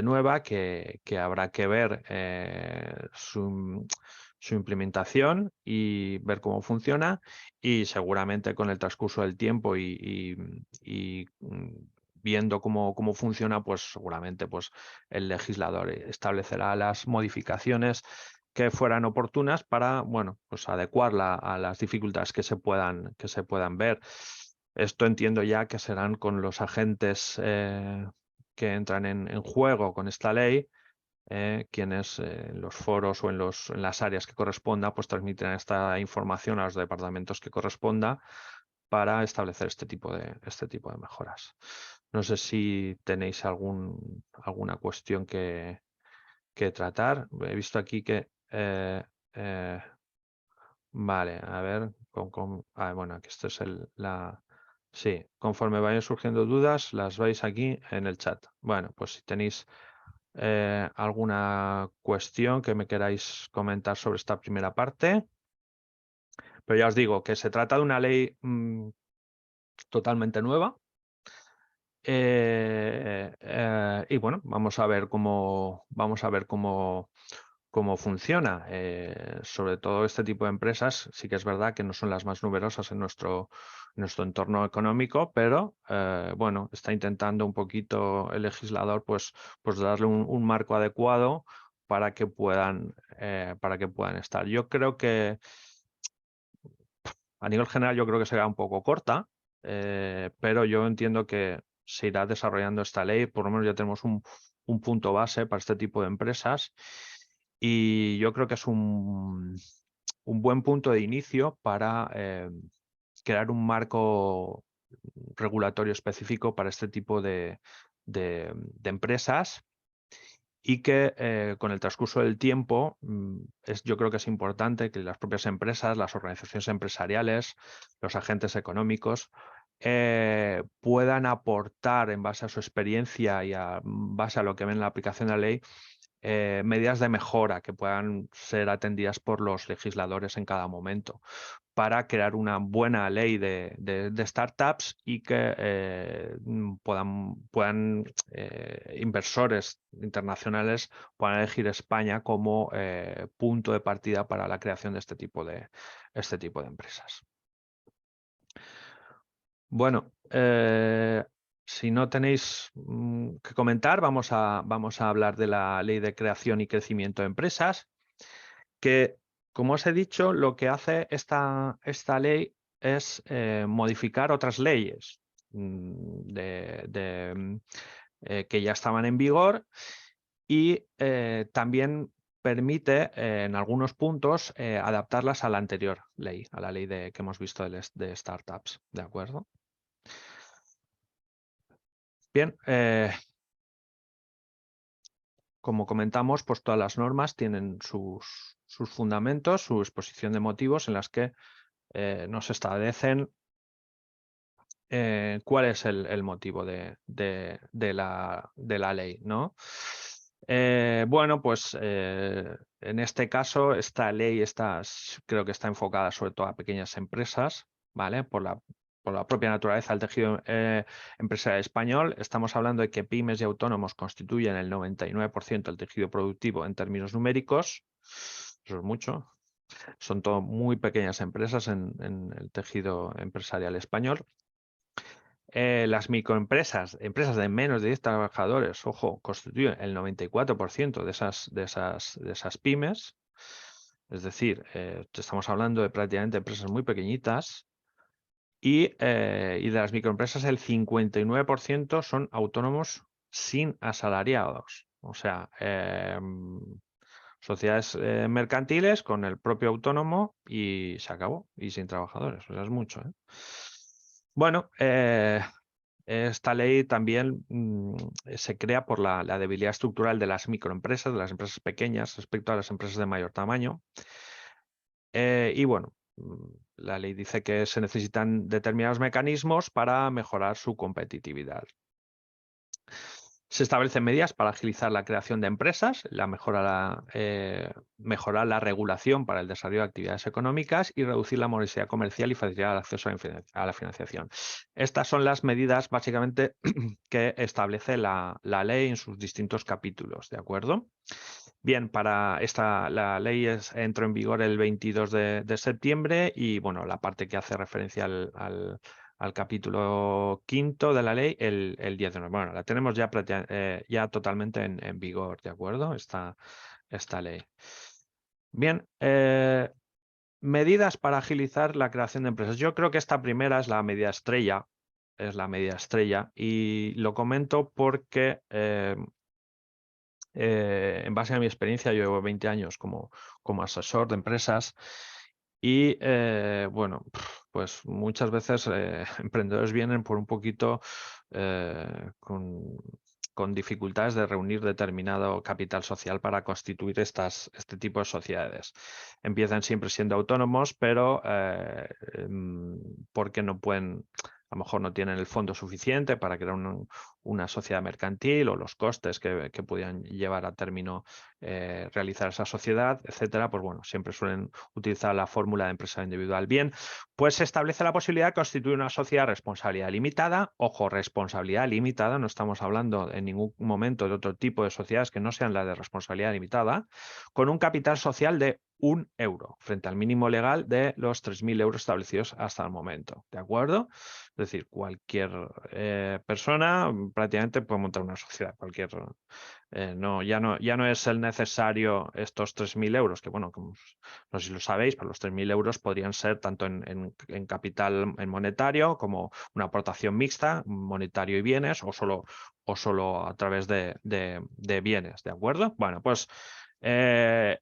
nueva que habrá que ver su implementación y ver cómo funciona, y seguramente con el transcurso del tiempo y viendo cómo funciona, pues seguramente pues, el legislador establecerá las modificaciones que fueran oportunas para, bueno, pues adecuarla a las dificultades que se puedan ver. Esto entiendo ya que serán con los agentes que entran en juego con esta ley, quienes en los foros o en las áreas que corresponda, pues transmitirán esta información a los departamentos que corresponda para establecer este tipo de mejoras. No sé si tenéis alguna cuestión que tratar. He visto aquí que vale, a ver, bueno, aquí esto es sí, conforme vayan surgiendo dudas, las veis aquí en el chat. Bueno, pues si tenéis alguna cuestión que me queráis comentar sobre esta primera parte, pero ya os digo que se trata de una ley totalmente nueva. Y bueno, vamos a ver cómo funciona. Sobre todo este tipo de empresas, sí que es verdad que no son las más numerosas en nuestro entorno económico, pero bueno, está intentando un poquito el legislador pues darle un marco adecuado para que puedan estar. Yo creo que a nivel general yo creo que será un poco corta, pero yo entiendo que se irá desarrollando esta ley. Por lo menos ya tenemos un punto base para este tipo de empresas y yo creo que es un buen punto de inicio para crear un marco regulatorio específico para este tipo de empresas y que con el transcurso del tiempo yo creo que es importante que las propias empresas, las organizaciones empresariales, los agentes económicos puedan aportar en base a su experiencia y en base a lo que ven en la aplicación de la ley medidas de mejora que puedan ser atendidas por los legisladores en cada momento para crear una buena ley de startups y que puedan inversores internacionales puedan elegir España como punto de partida para la creación de este tipo de empresas. Bueno, si no tenéis que comentar, vamos a hablar de la Ley de Creación y Crecimiento de Empresas, que, como os he dicho, lo que hace esta ley es modificar otras leyes que ya estaban en vigor y también permite en algunos puntos adaptarlas a la anterior ley, a la ley que hemos visto de startups, ¿de acuerdo? Bien, como comentamos, pues todas las normas tienen sus fundamentos, su exposición de motivos en las que nos establecen cuál es el motivo de la ley, ¿no? Bueno, pues en este caso esta ley creo que está enfocada sobre todo a pequeñas empresas, ¿vale? Por la propia naturaleza del tejido empresarial español. Estamos hablando de que pymes y autónomos constituyen el 99% del tejido productivo en términos numéricos. Eso es mucho. Son todo muy pequeñas empresas en el tejido empresarial español. Las microempresas, empresas de menos de 10 trabajadores, ojo, constituyen el 94% de esas pymes. Es decir, estamos hablando de prácticamente empresas muy pequeñitas y de las microempresas el 59% son autónomos sin asalariados. O sea, sociedades mercantiles con el propio autónomo y se acabó, y sin trabajadores. O sea, es mucho, ¿eh? Bueno, esta ley también se crea por la debilidad estructural de las microempresas, de las empresas pequeñas respecto a las empresas de mayor tamaño. Y bueno, la ley dice que se necesitan determinados mecanismos para mejorar su competitividad. Se establecen medidas para agilizar la creación de empresas, mejorar la regulación para el desarrollo de actividades económicas y reducir la morosidad comercial y facilitar el acceso a la financiación. Estas son las medidas básicamente que establece la ley en sus distintos capítulos, ¿de acuerdo? Bien, la ley entró en vigor el 22 de septiembre y bueno, la parte que hace referencia al capítulo 5º de la ley el 10 de noviembre. Bueno, la tenemos ya totalmente en vigor, ¿de acuerdo? Esta ley. Bien, medidas para agilizar la creación de empresas. Yo creo que esta primera es la medida estrella, y lo comento porque en base a mi experiencia, yo llevo 20 años como asesor de empresas Y bueno, pues muchas veces emprendedores vienen por un poquito con dificultades de reunir determinado capital social para constituir este tipo de sociedades. Empiezan siempre siendo autónomos, pero porque no pueden, a lo mejor no tienen el fondo suficiente para crear una sociedad mercantil, o los costes que pudieran llevar a término realizar esa sociedad, etcétera, pues bueno, siempre suelen utilizar la fórmula de empresa individual. Bien, pues se establece la posibilidad de constituir una sociedad de responsabilidad limitada. Ojo, responsabilidad limitada, no estamos hablando en ningún momento de otro tipo de sociedades que no sean la de responsabilidad limitada, con un capital social de 1 euro, frente al mínimo legal de los 3.000 euros establecidos hasta el momento. ¿De acuerdo? Es decir, cualquier persona prácticamente puede montar una sociedad, ya no es el necesario estos 3.000 euros, que bueno, no sé si lo sabéis, pero los 3.000 euros podrían ser tanto en capital, en monetario, como una aportación mixta, monetario y bienes, o solo a través de bienes, ¿de acuerdo? Bueno, pues el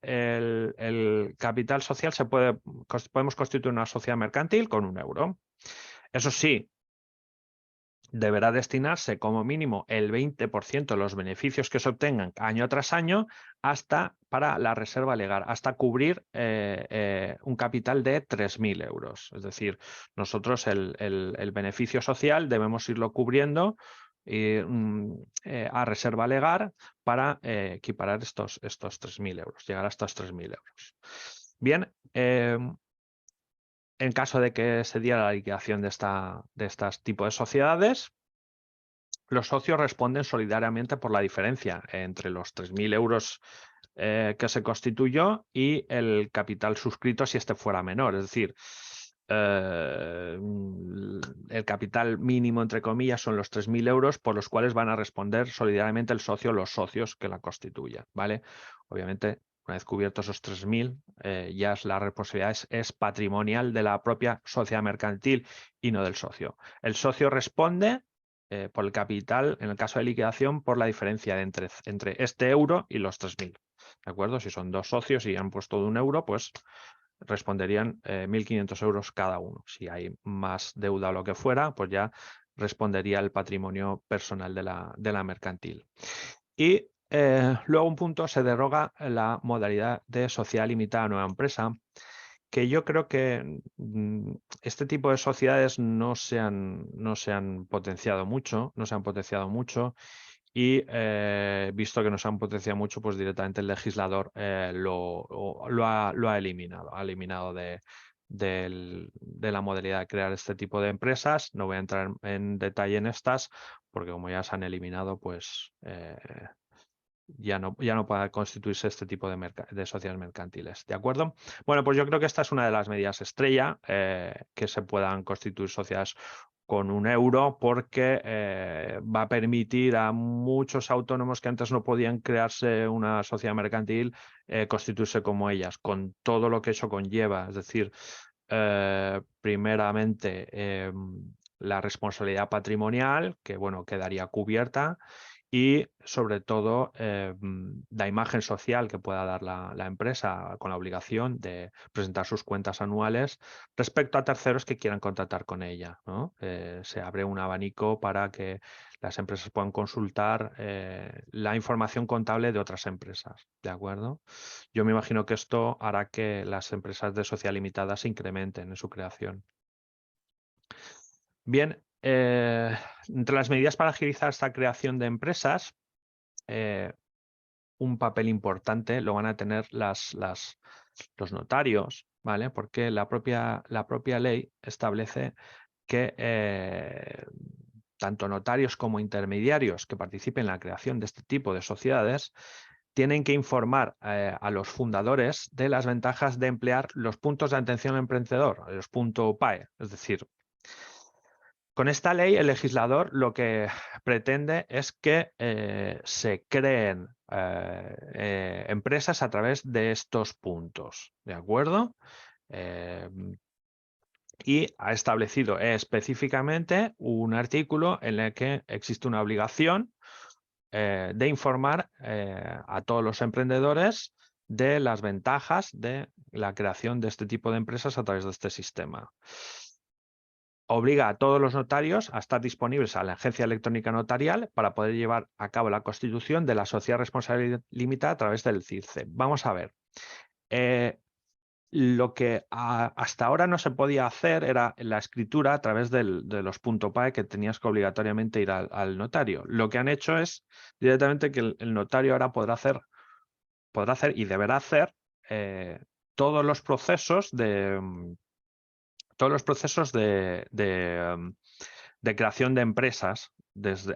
capital social podemos constituir una sociedad mercantil con 1 euro. Eso sí, deberá destinarse como mínimo el 20% de los beneficios que se obtengan año tras año para la reserva legal, hasta cubrir un capital de 3.000 euros. Es decir, nosotros el beneficio social debemos irlo cubriendo a reserva legal para equiparar estos 3.000 euros, llegar a estos 3.000 euros. Bien, en caso de que se diera la liquidación de estos tipos de sociedades, los socios responden solidariamente por la diferencia entre los 3.000 euros que se constituyó y el capital suscrito si este fuera menor. Es decir, el capital mínimo, entre comillas, son los 3.000 euros, por los cuales van a responder solidariamente el socio o los socios que la constituyan, ¿vale? Obviamente, una vez cubiertos esos 3.000, ya la responsabilidad es patrimonial de la propia sociedad mercantil y no del socio. El socio responde por el capital, en el caso de liquidación, por la diferencia entre este euro y los 3.000. ¿De acuerdo? Si son dos socios y han puesto de 1 euro, pues responderían 1.500 euros cada uno. Si hay más deuda o lo que fuera, pues ya respondería el patrimonio personal de la mercantil. Y luego un punto, se deroga la modalidad de sociedad limitada a nueva empresa, que yo creo que este tipo de sociedades no se han potenciado mucho, y visto que no se han potenciado mucho, pues directamente el legislador lo ha eliminado de la modalidad de crear este tipo de empresas. No voy a entrar en detalle en estas, porque como ya se han eliminado, pues ya no puede constituirse este tipo de sociedades mercantiles. ¿De acuerdo? Bueno, pues yo creo que esta es una de las medidas estrella, que se puedan constituir sociedades con 1 euro, porque va a permitir a muchos autónomos que antes no podían crearse una sociedad mercantil constituirse como ellas, con todo lo que eso conlleva. Es decir, primeramente la responsabilidad patrimonial, que bueno, quedaría cubierta, y sobre todo la imagen social que pueda dar la empresa, con la obligación de presentar sus cuentas anuales respecto a terceros que quieran contratar con ella, ¿no? Se abre un abanico para que las empresas puedan consultar la información contable de otras empresas, ¿de acuerdo? Yo me imagino que esto hará que las empresas de sociedad limitada se incrementen en su creación. Bien, entre las medidas para agilizar esta creación de empresas, un papel importante lo van a tener los notarios, ¿vale? Porque la propia ley establece que tanto notarios como intermediarios que participen en la creación de este tipo de sociedades tienen que informar a los fundadores de las ventajas de emplear los puntos de atención al emprendedor, los puntos PAE. Es decir, con esta ley el legislador lo que pretende es que se creen empresas a través de estos puntos, ¿de acuerdo? Y ha establecido específicamente un artículo en el que existe una obligación de informar a todos los emprendedores de las ventajas de la creación de este tipo de empresas a través de este sistema. Obliga a todos los notarios a estar disponibles a la agencia electrónica notarial para poder llevar a cabo la constitución de la sociedad responsabilidad limitada a través del CIRCE. Vamos a ver. Lo que hasta ahora no se podía hacer era la escritura a través de los .pae, que tenías que obligatoriamente ir al notario. Lo que han hecho es directamente que el notario ahora podrá hacer y deberá hacer todos los procesos de creación de empresas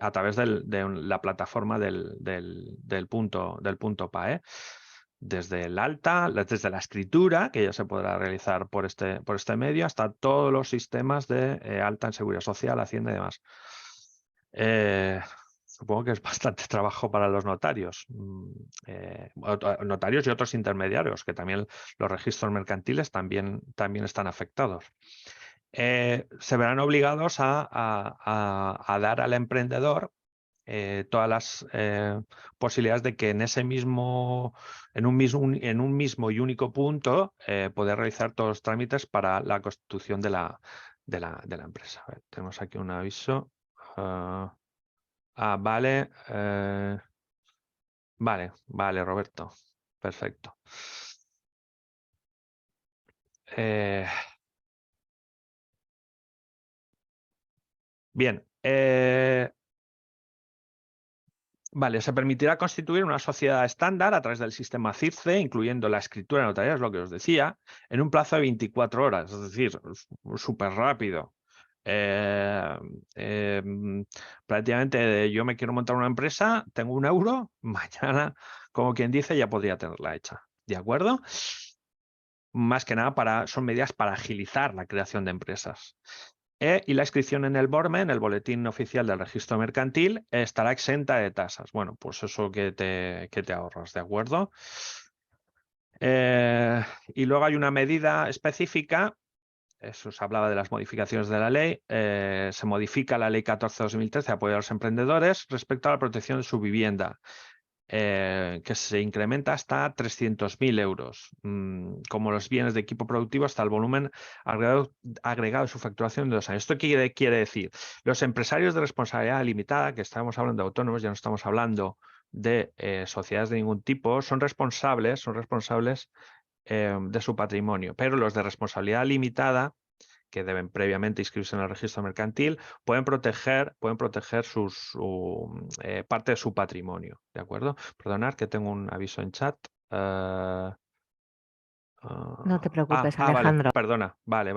a través de la plataforma del punto PAE. Desde el alta, desde la escritura, que ya se podrá realizar por este medio, hasta todos los sistemas de alta en seguridad social, Hacienda y demás. Supongo que es bastante trabajo para los notarios, notarios y otros intermediarios, que también los registros mercantiles también están afectados. Se verán obligados a dar al emprendedor todas las posibilidades de que en un mismo y único punto poder realizar todos los trámites para la constitución de la empresa. A ver, tenemos aquí un aviso. Vale. Vale, Roberto. Perfecto. Bien. Vale, se permitirá constituir una sociedad estándar a través del sistema CIRCE, incluyendo la escritura notarial, es lo que os decía, en un plazo de 24 horas, es decir, súper rápido. Prácticamente yo me quiero montar una empresa, tengo 1 euro, mañana, como quien dice, ya podría tenerla hecha. ¿De acuerdo? Más que nada son medidas para agilizar la creación de empresas. Y la inscripción en el BORME, en el Boletín Oficial del Registro Mercantil, estará exenta de tasas. Bueno, pues eso que te ahorras, ¿de acuerdo? Y luego hay una medida específica, eso se hablaba de las modificaciones de la ley, se modifica la Ley 14/2013 de apoyo a los emprendedores respecto a la protección de su vivienda. Que se incrementa hasta 300.000 euros, como los bienes de equipo productivo, hasta el volumen agregado de su facturación de 2 años. ¿Esto qué quiere decir? Los empresarios de responsabilidad limitada, que estamos hablando de autónomos, ya no estamos hablando de sociedades de ningún tipo, son responsables de su patrimonio, pero los de responsabilidad limitada, que deben previamente inscribirse en el registro mercantil, pueden proteger parte de su patrimonio, ¿de acuerdo? Perdonad que tengo un aviso en chat. No te preocupes, Vale, Alejandro. perdona. Vale,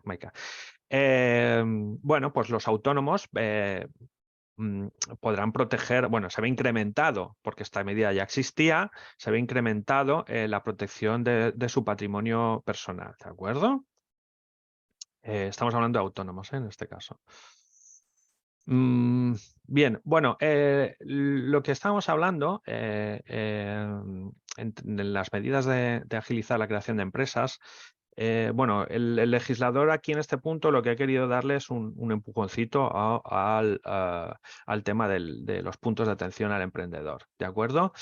Maika. Bueno, pues los autónomos podrán proteger, bueno, se ve incrementado, porque esta medida ya existía, se ve incrementado la protección de su patrimonio personal, ¿de acuerdo? Estamos hablando de autónomos, en este caso. Bien, bueno, lo que estábamos hablando en las medidas de agilizar la creación de empresas, bueno, el legislador aquí en este punto lo que ha querido darle es un empujoncito al tema de los puntos de atención al emprendedor, ¿de acuerdo?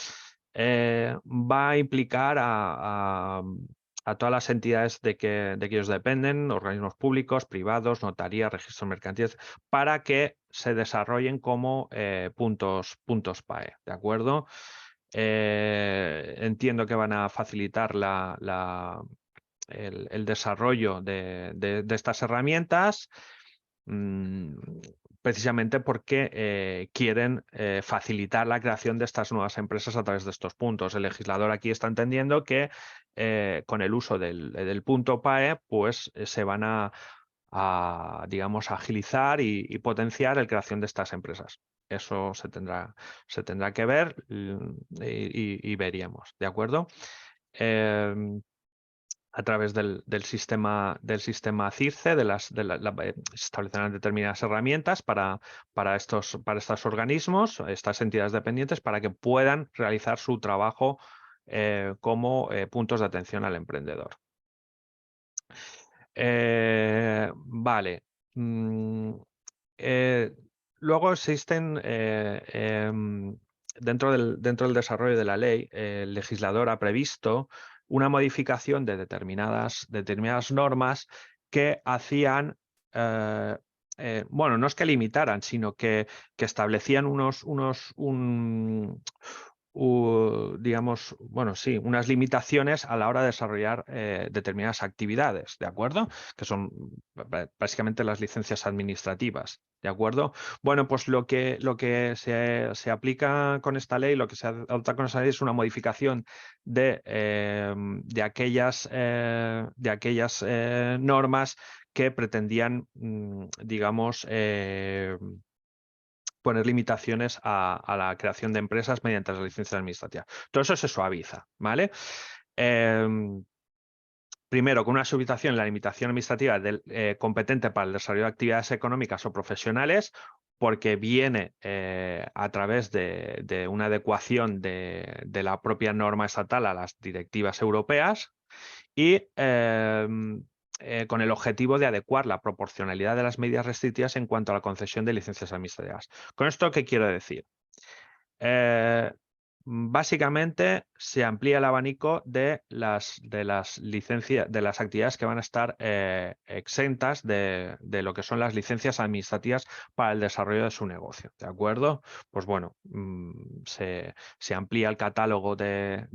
Va a implicar a todas las entidades de que ellos dependen, organismos públicos, privados, notarías, registros mercantiles, para que se desarrollen como puntos PAE, ¿de acuerdo? Entiendo que van a facilitar el desarrollo de estas herramientas, precisamente porque quieren facilitar la creación de estas nuevas empresas a través de estos puntos. El legislador aquí está entendiendo que con el uso del punto PAE, pues se van digamos, agilizar y potenciar la creación de estas empresas. Eso se tendrá que ver y veríamos, ¿de acuerdo? A través del sistema CIRCE, se establecerán determinadas herramientas para estos organismos, estas entidades dependientes, para que puedan realizar su trabajo como puntos de atención al emprendedor. Vale. Luego existen, dentro del desarrollo de la ley, el legislador ha previsto una modificación de determinadas normas que hacían, bueno, no es que limitaran, sino que establecían digamos, bueno, sí, unas limitaciones a la hora de desarrollar determinadas actividades, ¿de acuerdo? Que son básicamente las licencias administrativas, ¿de acuerdo? Bueno, pues lo que se aplica con esta ley, lo que se adopta con esta ley es una modificación de aquellas normas que pretendían, digamos, poner limitaciones a la creación de empresas mediante las licencias administrativas. Todo eso se suaviza, ¿vale? Primero, con una suavización en la limitación administrativa competente para el desarrollo de actividades económicas o profesionales, porque viene a través de una adecuación de la propia norma estatal a las directivas europeas y con el objetivo de adecuar la proporcionalidad de las medidas restrictivas en cuanto a la concesión de licencias administrativas. ¿Con esto qué quiero decir? Básicamente se amplía el abanico de las licencias, de las actividades que van a estar exentas de lo que son las licencias administrativas para el desarrollo de su negocio, ¿de acuerdo? Pues bueno, se amplía el catálogo de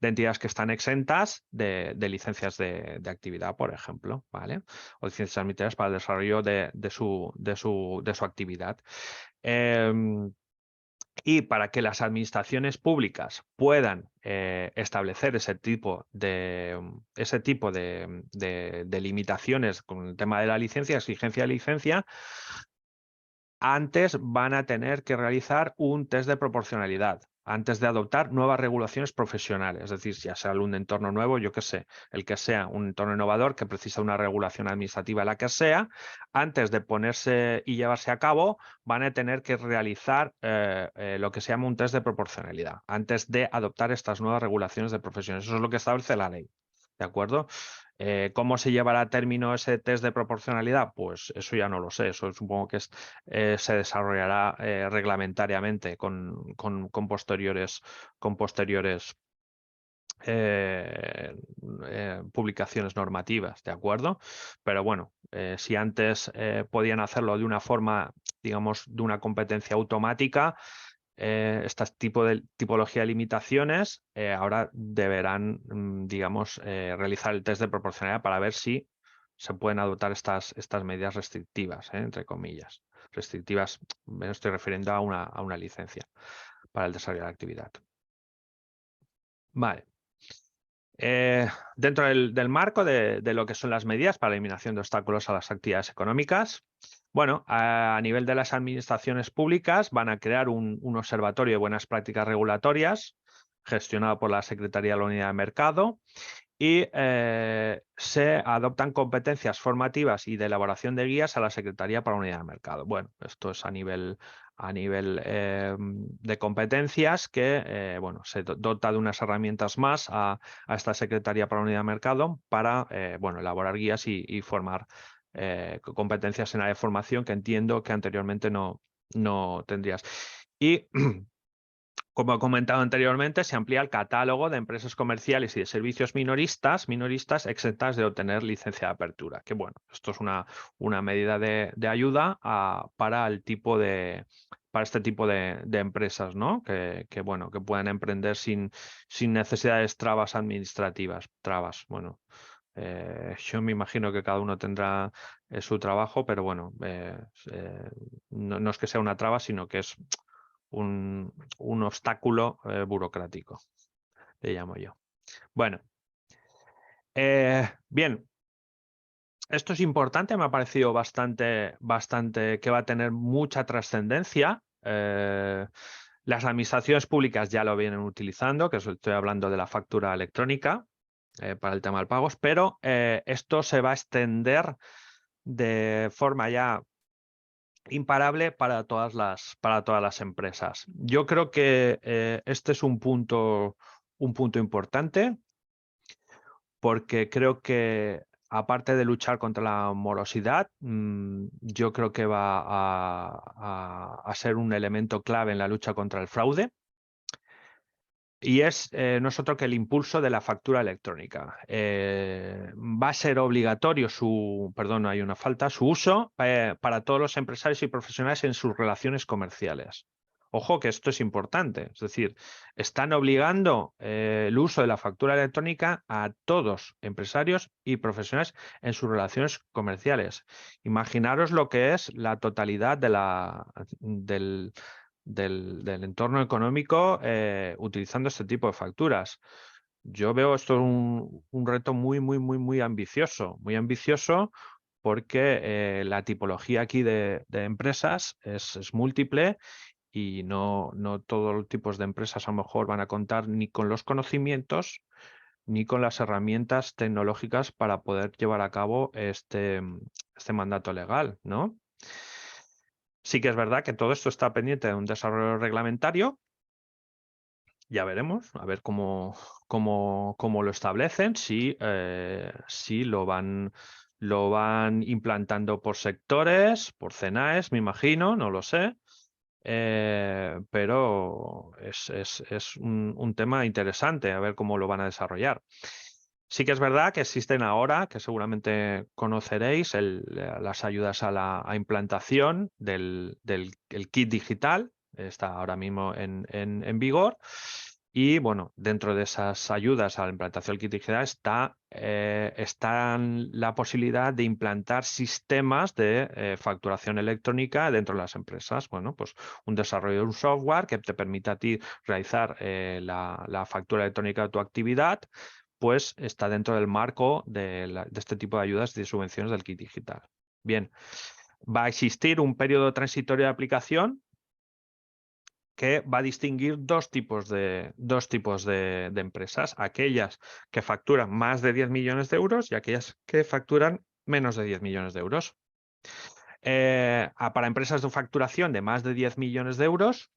entidades que están exentas de licencias de actividad, por ejemplo, ¿vale? O licencias administrativas para el desarrollo de su actividad. Y para que las administraciones públicas puedan establecer ese tipo de limitaciones con el tema de la licencia, exigencia de licencia, antes van a tener que realizar un test de proporcionalidad antes de adoptar nuevas regulaciones profesionales. Es decir, ya sea un entorno nuevo, yo qué sé, el que sea un entorno innovador que precisa una regulación administrativa, la que sea, antes de ponerse y llevarse a cabo, van a tener que realizar lo que se llama un test de proporcionalidad, antes de adoptar estas nuevas regulaciones de profesiones. Eso es lo que establece la ley. ¿De acuerdo? ¿Cómo se llevará a término ese test de proporcionalidad? Pues eso ya no lo sé. Eso supongo que se desarrollará reglamentariamente con posteriores publicaciones normativas, ¿de acuerdo? Pero bueno, si antes podían hacerlo de una forma, digamos, de una competencia automática, este tipología de limitaciones ahora deberán, digamos, realizar el test de proporcionalidad para ver si se pueden adoptar estas medidas restrictivas, entre comillas. Restrictivas, me estoy refiriendo a una licencia para el desarrollo de la actividad. Vale. Dentro del marco de lo que son las medidas para la eliminación de obstáculos a las actividades económicas, bueno, a nivel de las administraciones públicas van a crear un observatorio de buenas prácticas regulatorias gestionado por la Secretaría de la Unidad de Mercado y se adoptan competencias formativas y de elaboración de guías a la Secretaría para la Unidad de Mercado. Bueno, esto es a nivel de competencias que bueno, se dota de unas herramientas más a esta Secretaría para la Unidad de Mercado para bueno, elaborar guías y formar competencias en área de formación que entiendo que anteriormente no tendrías. Y como he comentado anteriormente, se amplía el catálogo de empresas comerciales y de servicios minoristas exentas de obtener licencia de apertura. Que bueno, esto es una medida de ayuda para este tipo de empresas, ¿no? Que bueno, que puedan emprender sin necesidades trabas administrativas. Bueno, yo me imagino que cada uno tendrá su trabajo, pero bueno, no es que sea una traba, sino que es un obstáculo burocrático, le llamo yo. Bueno, bien, esto es importante, me ha parecido bastante que va a tener mucha trascendencia. Las administraciones públicas ya lo vienen utilizando, que estoy hablando de la factura electrónica para el tema de pagos, pero esto se va a extender de forma ya imparable para todas las empresas. Yo creo que este es un punto importante, porque creo que aparte de luchar contra la morosidad, yo creo que va a ser un elemento clave en la lucha contra el fraude. Y no es otro que el impulso de la factura electrónica. Va a ser obligatorio perdón, hay una falta, su uso para todos los empresarios y profesionales en sus relaciones comerciales. Ojo que esto es importante, es decir, están obligando el uso de la factura electrónica a todos, empresarios y profesionales, en sus relaciones comerciales. Imaginaros lo que es la totalidad del entorno económico utilizando este tipo de facturas. Yo veo esto un reto muy ambicioso, porque la tipología aquí de empresas es múltiple y no todos los tipos de empresas a lo mejor van a contar ni con los conocimientos ni con las herramientas tecnológicas para poder llevar a cabo este mandato legal, ¿no? Sí que es verdad que todo esto está pendiente de un desarrollo reglamentario. Ya veremos, a ver cómo lo establecen, si lo van implantando por sectores, por CENAES, me imagino, no lo sé. Pero es un tema interesante, a ver cómo lo van a desarrollar. Sí que es verdad que existen ahora, que seguramente conoceréis, las ayudas a implantación del el kit digital, está ahora mismo en vigor. Y bueno, dentro de esas ayudas a la implantación del kit digital está la posibilidad de implantar sistemas de facturación electrónica dentro de las empresas. Bueno, pues un desarrollo de un software que te permita a ti realizar la factura electrónica de tu actividad, pues está dentro del marco de este tipo de ayudas y de subvenciones del kit digital. Bien, va a existir un periodo transitorio de aplicación que va a distinguir dos tipos de empresas: aquellas que facturan más de 10 millones de euros y aquellas que facturan menos de 10 millones de euros. Para empresas de facturación de más de 10 millones de euros,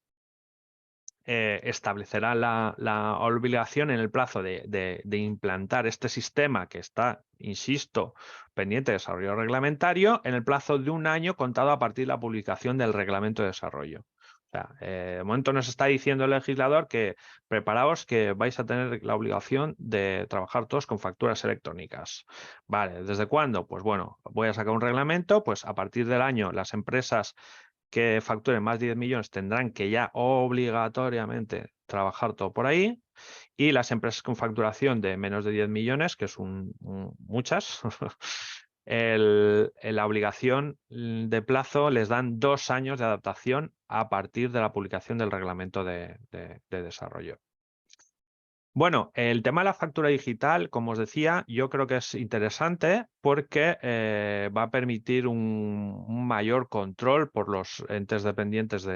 establecerá la obligación en el plazo de implantar este sistema, que está, insisto, pendiente de desarrollo reglamentario, en el plazo de 1 año contado a partir de la publicación del reglamento de desarrollo. O sea, de momento nos está diciendo el legislador que preparaos, que vais a tener la obligación de trabajar todos con facturas electrónicas. Vale, ¿desde cuándo? Pues bueno, voy a sacar un reglamento, pues a partir del año las empresas que facturen más de 10 millones tendrán que ya obligatoriamente trabajar todo por ahí, y las empresas con facturación de menos de 10 millones, que son muchas, la obligación de plazo les dan 2 años de adaptación a partir de la publicación del reglamento de desarrollo. Bueno, el tema de la factura digital, como os decía, yo creo que es interesante porque va a permitir un mayor control por los entes dependientes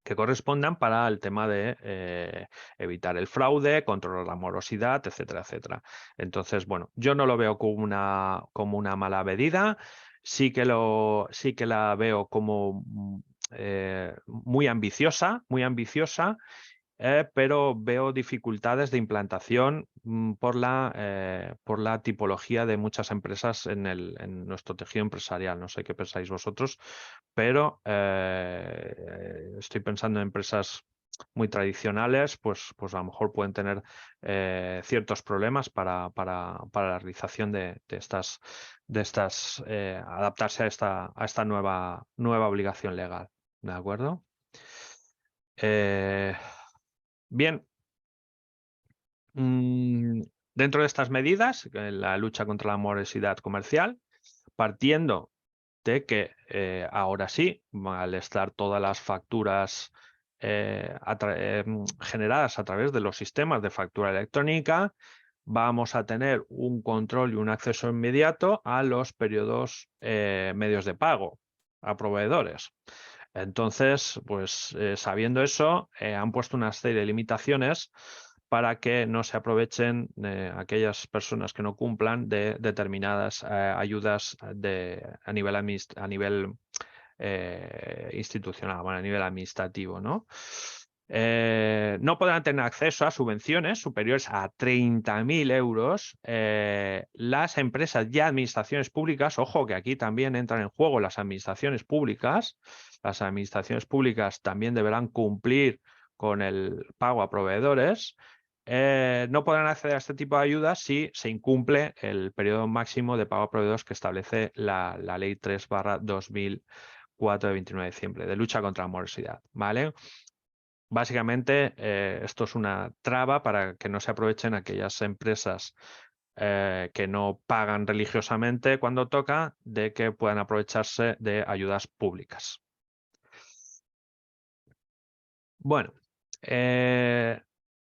que correspondan para el tema de evitar el fraude, controlar la morosidad, etcétera, etcétera. Entonces, bueno, yo no lo veo como una mala medida, sí que la veo como muy ambiciosa, pero veo dificultades de implantación por la tipología de muchas empresas en nuestro tejido empresarial. No sé qué pensáis vosotros, pero estoy pensando en empresas muy tradicionales, pues a lo mejor pueden tener ciertos problemas para la realización de estas adaptarse a esta nueva obligación legal. ¿De acuerdo? Bien, dentro de estas medidas, la lucha contra la morosidad comercial, partiendo de que ahora sí, al estar todas las facturas generadas a través de los sistemas de factura electrónica, vamos a tener un control y un acceso inmediato a los periodos medios de pago a proveedores. Entonces, pues sabiendo eso, han puesto una serie de limitaciones para que no se aprovechen aquellas personas que no cumplan de determinadas ayudas a nivel institucional, bueno, a nivel administrativo, ¿no? No podrán tener acceso a subvenciones superiores a 30.000 euros las empresas y administraciones públicas. Ojo, que aquí también entran en juego las administraciones públicas. Las administraciones públicas también deberán cumplir con el pago a proveedores, no podrán acceder a este tipo de ayudas si se incumple el periodo máximo de pago a proveedores que establece la Ley 3/2004 de 29 de diciembre de lucha contra la morosidad, ¿vale? Básicamente, esto es una traba para que no se aprovechen aquellas empresas que no pagan religiosamente cuando toca, de que puedan aprovecharse de ayudas públicas. Bueno,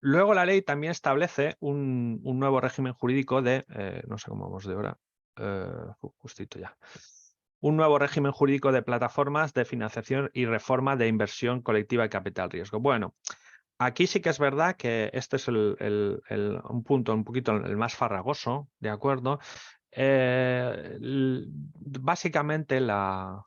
luego la ley también establece un nuevo régimen jurídico de, no sé cómo vamos de hora, justito ya, un nuevo régimen jurídico de plataformas de financiación y reforma de inversión colectiva de capital riesgo. Bueno, aquí sí que es verdad que este es un punto un poquito el más farragoso, ¿de acuerdo? Básicamente la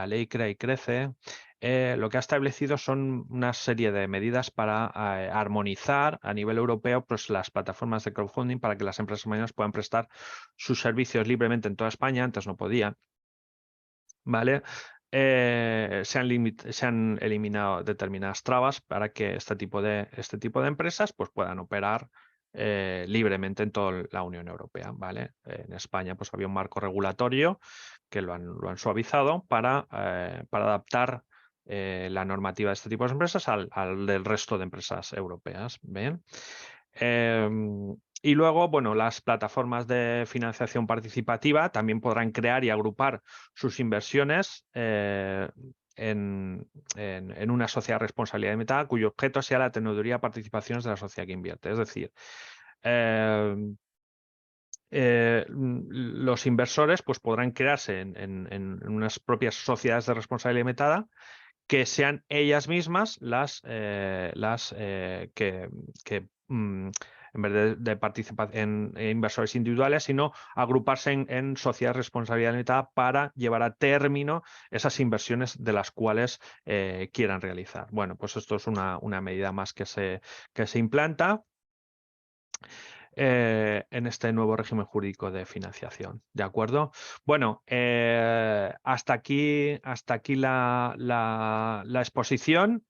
ley Crea y Crece lo que ha establecido son una serie de medidas para armonizar a nivel europeo pues, las plataformas de crowdfunding para que las empresas mayores puedan prestar sus servicios libremente en toda España, antes no podían. ¿Vale? Se han eliminado determinadas trabas para que este tipo de empresas pues, puedan operar libremente en toda la Unión Europea. ¿Vale? En España pues, había un marco regulatorio que lo han suavizado para adaptar la normativa de este tipo de empresas al del resto de empresas europeas. ¿Bien? Y luego, bueno, las plataformas de financiación participativa también podrán crear y agrupar sus inversiones en una sociedad de responsabilidad limitada cuyo objeto sea la teneduría de participaciones de la sociedad que invierte. Es decir, los inversores pues, podrán crearse en unas propias sociedades de responsabilidad limitada que sean ellas mismas las que en vez de participar en inversores individuales, sino agruparse en sociedades de responsabilidad limitada para llevar a término esas inversiones de las cuales quieran realizar. Bueno, pues esto es una medida más que se implanta en este nuevo régimen jurídico de financiación. ¿De acuerdo? Bueno, hasta aquí la exposición.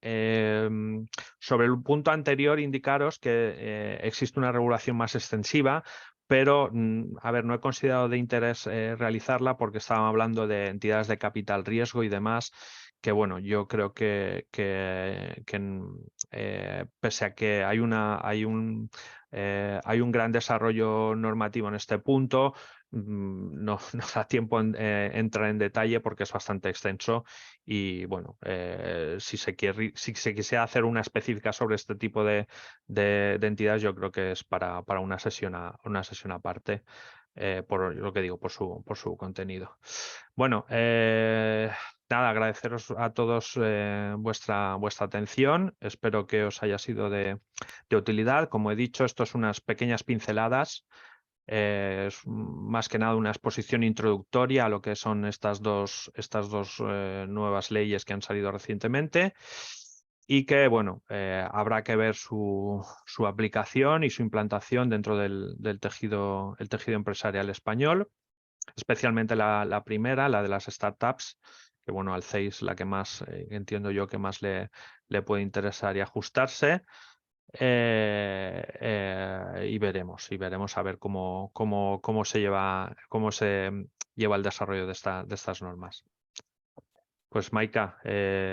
Sobre el punto anterior, indicaros que existe una regulación más extensiva, pero, a ver, no he considerado de interés realizarla porque estábamos hablando de entidades de capital riesgo y demás, que bueno, yo creo que pese a que hay un gran desarrollo normativo en este punto, no da tiempo entrar en detalle porque es bastante extenso y bueno, si se quisiera hacer una específica sobre este tipo de entidades, yo creo que es para una sesión aparte. Por lo que digo, por su contenido. Bueno, nada, agradeceros a todos vuestra atención. Espero que os haya sido de utilidad. Como he dicho, esto es unas pequeñas pinceladas. Es más que nada una exposición introductoria a lo que son estas dos nuevas leyes que han salido recientemente y que, bueno, habrá que ver su aplicación y su implantación dentro del tejido empresarial español, especialmente la primera, la de las startups, que bueno, al CEIS la que más entiendo yo que más le puede interesar y ajustarse. Y veremos a ver cómo se lleva el desarrollo de estas normas. Pues Maika,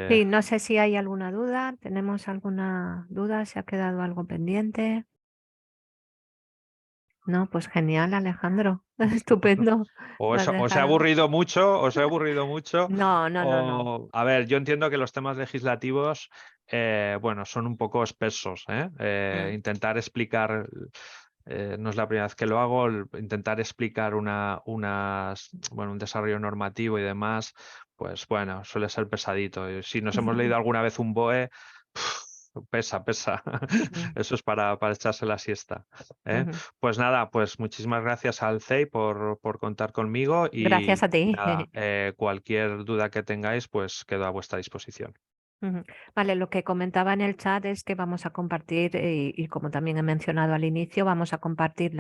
Sí, no sé si hay alguna duda. ¿Tenemos alguna duda? ¿Se ha quedado algo pendiente? No, pues genial, Alejandro. Estupendo. os Lo he deja- aburrido mucho, No, no, no, no. A ver, yo entiendo que los temas legislativos, bueno, son un poco espesos, ¿eh? Mm. Intentar explicar, no es la primera vez que lo hago, intentar explicar un desarrollo normativo y demás, pues bueno, suele ser pesadito. Y si nos hemos leído alguna vez un BOE, pesa. Mm, Eso es para echarse la siesta, ¿eh? ujú. Pues nada, pues muchísimas gracias al CEI por contar conmigo Gracias y a ti. nada, cualquier duda que tengáis, pues quedo a vuestra disposición. Ujú. Vale, lo que comentaba en el chat es que vamos a compartir, y como también he mencionado al inicio, vamos a compartir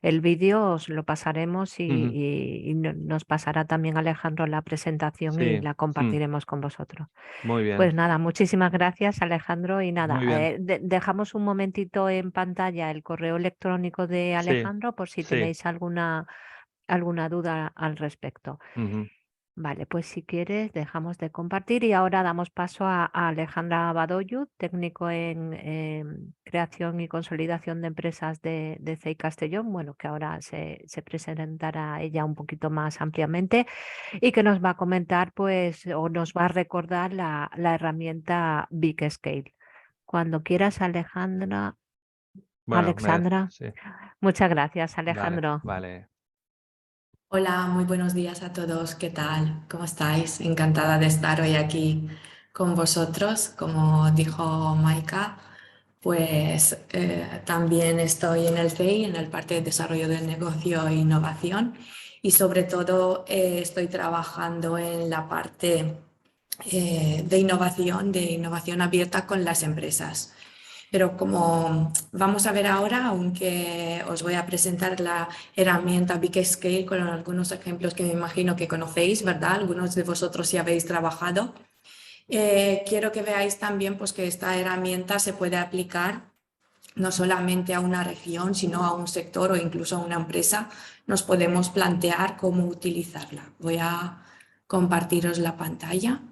el vídeo, os lo pasaremos Ujú. y nos pasará también Alejandro la presentación y Sí, la mm, compartiremos con vosotros. muy bien, Pues nada, muchísimas gracias Alejandro y nada, muy bien. dejamos un momentito en pantalla el correo electrónico de Sí, Alejandro por si sí. tenéis alguna duda al respecto. Ujú. Vale, pues si quieres dejamos de compartir y ahora damos paso a Alejandra Badoyu, técnico en creación y consolidación de empresas de CEI Castellón, bueno, que ahora se presentará ella un poquito más ampliamente y que nos va a comentar, pues, o nos va a recordar la herramienta Big Scale. Cuando quieras, Bueno, Alexandra, sí, muchas gracias, vale, Alejandro. vale. Hola, muy buenos días a todos. ¿Qué tal? ¿Cómo estáis? Encantada de estar hoy aquí con vosotros. Como dijo Maika, pues también estoy en el CEI, en el parte de desarrollo del negocio e innovación, y sobre todo estoy trabajando en la parte de innovación abierta con las empresas. Pero como vamos a ver ahora, aunque os voy a presentar la herramienta Big Scale con algunos ejemplos que me imagino que conocéis, ¿verdad? Algunos de vosotros ya habéis trabajado. Quiero que veáis también pues, que esta herramienta se puede aplicar no solamente a una región, sino a un sector o incluso a una empresa. Nos podemos plantear cómo utilizarla. Voy a compartiros la pantalla.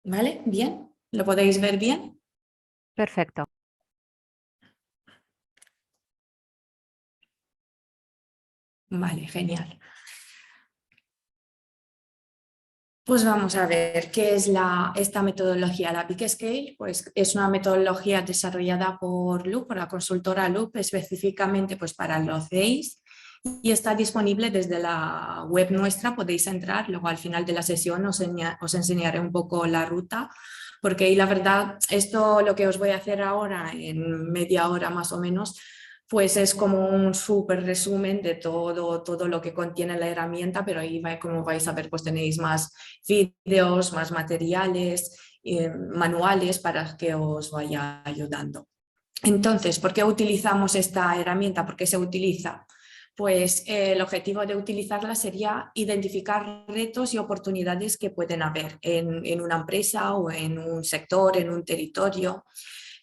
¿Vale? ¿Bien? ¿Lo podéis ver bien? Perfecto. Vale, genial. Pues vamos a ver qué es esta metodología. La Big Scale pues, es una metodología desarrollada por Loop, por la consultora Loop, específicamente pues, para los CEIs, y está disponible desde la web nuestra. Podéis entrar, luego al final de la sesión os enseñaré un poco la ruta, porque y la verdad, esto lo que os voy a hacer ahora en media hora más o menos, pues es como un súper resumen de todo lo que contiene la herramienta, pero ahí como vais a ver, pues tenéis más vídeos, más materiales, manuales para que os vaya ayudando. Entonces, ¿por qué utilizamos esta herramienta? ¿Por qué se utiliza? Pues el objetivo de utilizarla sería identificar retos y oportunidades que pueden haber en una empresa o en un sector, en un territorio.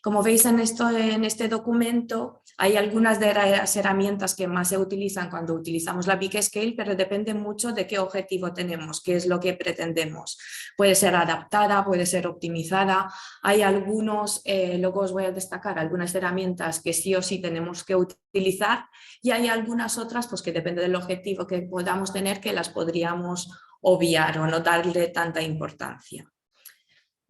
Como veis en este documento, hay algunas de las herramientas que más se utilizan cuando utilizamos la Big Scale, pero depende mucho de qué objetivo tenemos, qué es lo que pretendemos. Puede ser adaptada, puede ser optimizada. Hay algunos, luego os voy a destacar algunas herramientas que sí o sí tenemos que utilizar, y hay algunas otras pues, que depende del objetivo que podamos tener, que las podríamos obviar o no darle tanta importancia.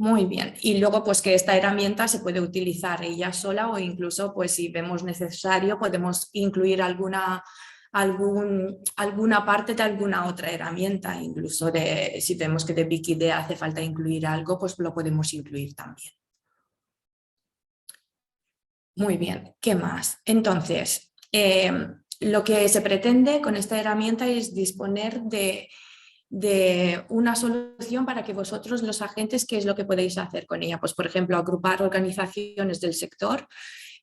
Muy bien, y luego pues que esta herramienta se puede utilizar ella sola o incluso pues si vemos necesario podemos incluir alguna parte de alguna otra herramienta, incluso si vemos que de Big Idea hace falta incluir algo, pues lo podemos incluir también. Muy bien, ¿qué más? Entonces, lo que se pretende con esta herramienta es disponer de una solución para que vosotros, los agentes, ¿qué es lo que podéis hacer con ella? Pues, por ejemplo, agrupar organizaciones del sector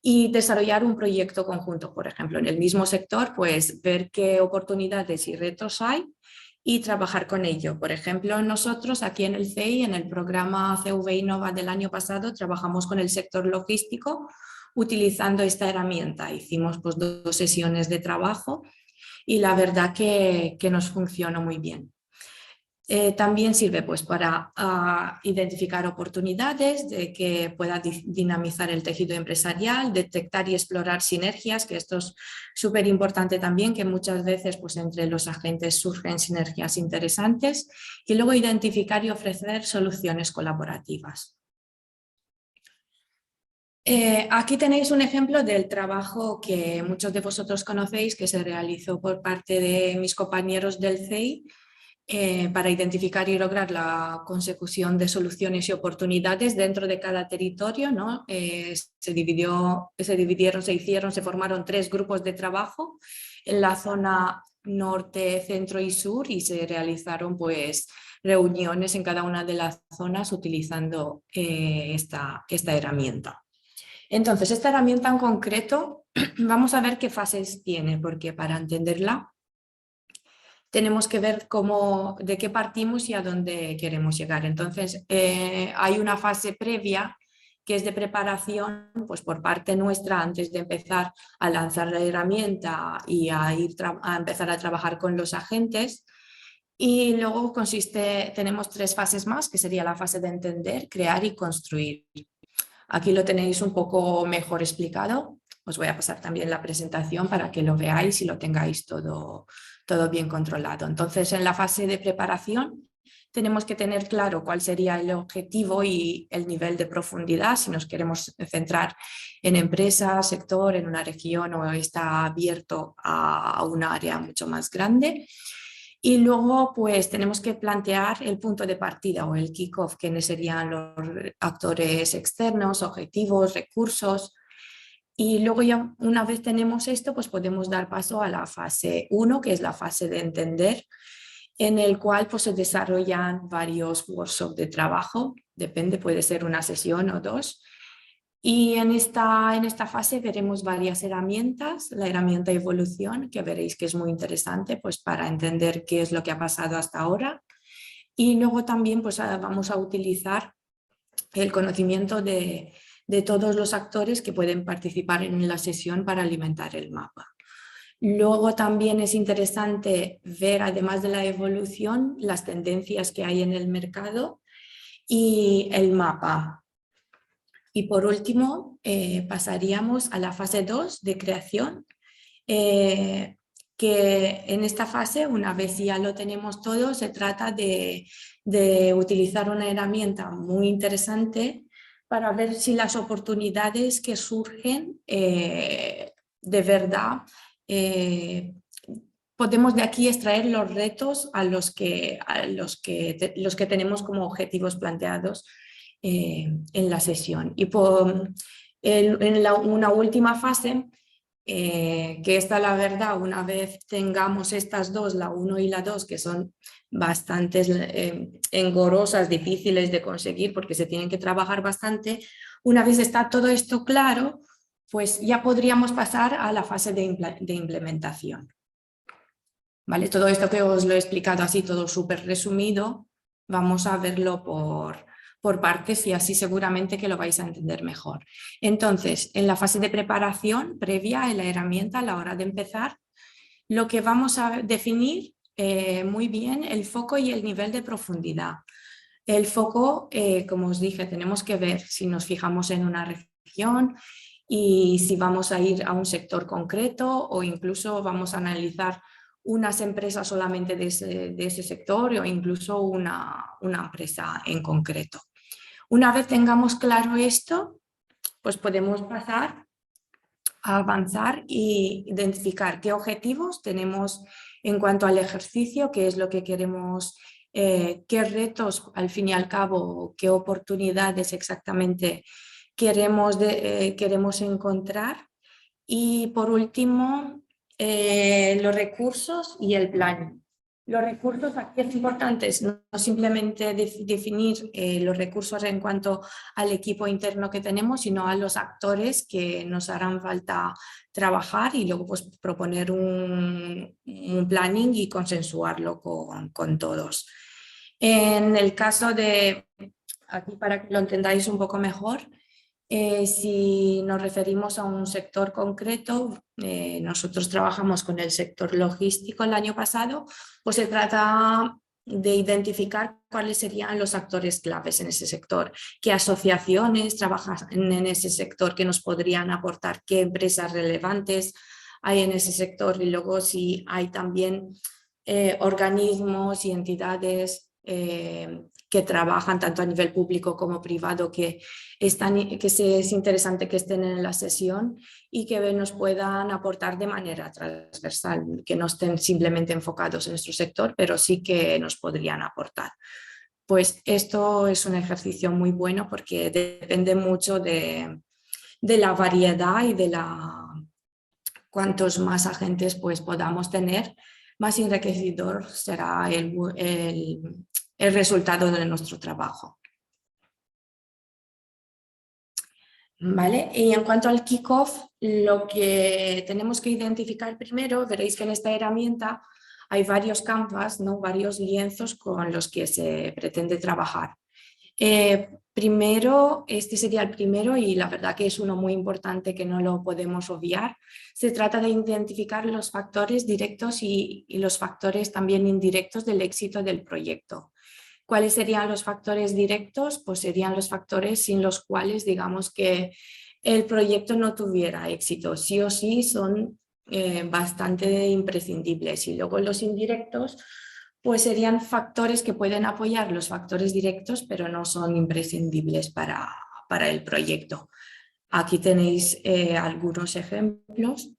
y desarrollar un proyecto conjunto, por ejemplo, en el mismo sector, pues ver qué oportunidades y retos hay y trabajar con ello. Por ejemplo, nosotros aquí en el CEI, en el programa CV Innova del año pasado, trabajamos con el sector logístico utilizando esta herramienta. Hicimos pues 2 sesiones de trabajo y la verdad que nos funcionó muy bien. También sirve pues, para identificar oportunidades de que pueda dinamizar el tejido empresarial, detectar y explorar sinergias, que esto es súper importante también, que muchas veces pues, entre los agentes surgen sinergias interesantes, y luego identificar y ofrecer soluciones colaborativas. Aquí tenéis un ejemplo del trabajo que muchos de vosotros conocéis, que se realizó por parte de mis compañeros del CEI, para identificar y lograr la consecución de soluciones y oportunidades dentro de cada territorio, ¿no? Se formaron 3 grupos de trabajo en la zona norte, centro y sur, y se realizaron pues reuniones en cada una de las zonas utilizando esta herramienta. Entonces, esta herramienta en concreto, vamos a ver qué fases tiene, porque para entenderla tenemos que ver de qué partimos y a dónde queremos llegar. Entonces, hay una fase previa que es de preparación, pues por parte nuestra, antes de empezar a lanzar la herramienta y a empezar a trabajar con los agentes. Y luego tenemos 3 fases más, que sería la fase de entender, crear y construir. Aquí lo tenéis un poco mejor explicado. Os voy a pasar también la presentación para que lo veáis y lo tengáis todo bien controlado. Entonces, en la fase de preparación tenemos que tener claro cuál sería el objetivo y el nivel de profundidad, si nos queremos centrar en empresa, sector, en una región o está abierto a un área mucho más grande. Y luego pues tenemos que plantear el punto de partida o el kick-off, que serían los actores externos, objetivos, recursos. Y luego ya una vez tenemos esto, pues podemos dar paso a la fase 1, que es la fase de entender, en el cual pues se desarrollan varios workshops de trabajo, depende, puede ser una sesión o 2. Y en esta fase veremos varias herramientas, la herramienta evolución, que veréis que es muy interesante pues, para entender qué es lo que ha pasado hasta ahora. Y luego también pues, vamos a utilizar el conocimiento de todos los actores que pueden participar en la sesión para alimentar el mapa. Luego también es interesante ver, además de la evolución, las tendencias que hay en el mercado y el mapa. Y por último, pasaríamos a la fase 2 de creación, que en esta fase, una vez ya lo tenemos todo, se trata de utilizar una herramienta muy interesante para ver si las oportunidades que surgen de verdad podemos de aquí extraer los retos a los que tenemos como objetivos planteados en la sesión. Y una última fase, que esta la verdad, una vez tengamos estas dos, la 1 y la 2, que son bastante engorrosas, difíciles de conseguir porque se tienen que trabajar bastante, una vez está todo esto claro, pues ya podríamos pasar a la fase de implementación. ¿Vale? Todo esto que os lo he explicado así, todo súper resumido, vamos a verlo por partes y así seguramente que lo vais a entender mejor. Entonces, en la fase de preparación previa en la herramienta a la hora de empezar, lo que vamos a definir muy bien el foco y el nivel de profundidad. El foco, como os dije, tenemos que ver si nos fijamos en una región y si vamos a ir a un sector concreto o incluso vamos a analizar unas empresas solamente de ese sector o incluso una empresa en concreto. Una vez tengamos claro esto, pues podemos pasar a avanzar e identificar qué objetivos tenemos en cuanto al ejercicio, qué es lo que queremos, qué retos al fin y al cabo, qué oportunidades exactamente queremos encontrar. Y por último, los recursos y el plan. Los recursos, aquí es importante no simplemente definir los recursos en cuanto al equipo interno que tenemos, sino a los actores que nos harán falta trabajar y luego pues, proponer un planning y consensuarlo con todos. En el caso de, aquí para que lo entendáis un poco mejor, si nos referimos a un sector concreto, nosotros trabajamos con el sector logístico el año pasado, pues se trata de identificar cuáles serían los actores claves en ese sector, qué asociaciones trabajan en ese sector que nos podrían aportar, qué empresas relevantes hay en ese sector y luego si hay también organismos y entidades que trabajan tanto a nivel público como privado, que es interesante que estén en la sesión y que nos puedan aportar de manera transversal, que no estén simplemente enfocados en nuestro sector, pero sí que nos podrían aportar. Pues esto es un ejercicio muy bueno porque depende mucho de la variedad y de cuantos más agentes pues podamos tener, más enriquecedor será el resultado de nuestro trabajo. ¿Vale? Y en cuanto al kickoff, lo que tenemos que identificar primero, veréis que en esta herramienta hay varios canvas, ¿no? Varios lienzos con los que se pretende trabajar. Primero, este sería el primero y la verdad que es uno muy importante que no lo podemos obviar. Se trata de identificar los factores directos y los factores también indirectos del éxito del proyecto. ¿Cuáles serían los factores directos? Pues serían los factores sin los cuales digamos que el proyecto no tuviera éxito. Sí o sí son bastante imprescindibles. Y luego los indirectos pues serían factores que pueden apoyar los factores directos, pero no son imprescindibles para el proyecto. Aquí tenéis algunos ejemplos,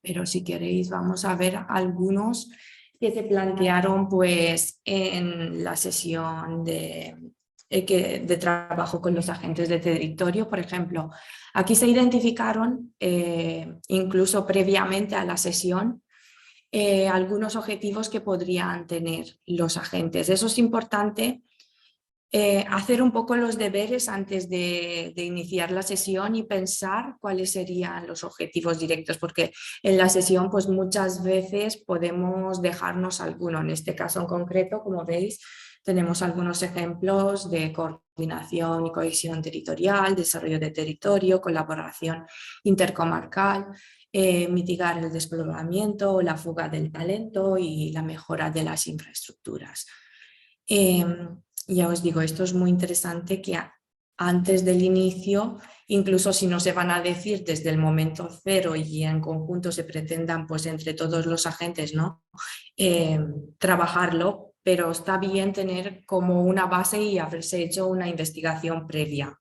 pero si queréis vamos a ver algunos que se plantearon pues, en la sesión de trabajo con los agentes de territorio. Por ejemplo, aquí se identificaron, incluso previamente a la sesión, algunos objetivos que podrían tener los agentes. Eso es importante, hacer un poco los deberes antes de iniciar la sesión y pensar cuáles serían los objetivos directos, porque en la sesión pues muchas veces podemos dejarnos alguno. En este caso en concreto, como veis, tenemos algunos ejemplos de coordinación y cohesión territorial, desarrollo de territorio, colaboración intercomarcal, mitigar el despoblamiento, la fuga del talento y la mejora de las infraestructuras. Ya os digo, esto es muy interesante que antes del inicio, incluso si no se van a decir desde el momento cero y en conjunto se pretendan pues entre todos los agentes, ¿no? Trabajarlo, pero está bien tener como una base y haberse hecho una investigación previa.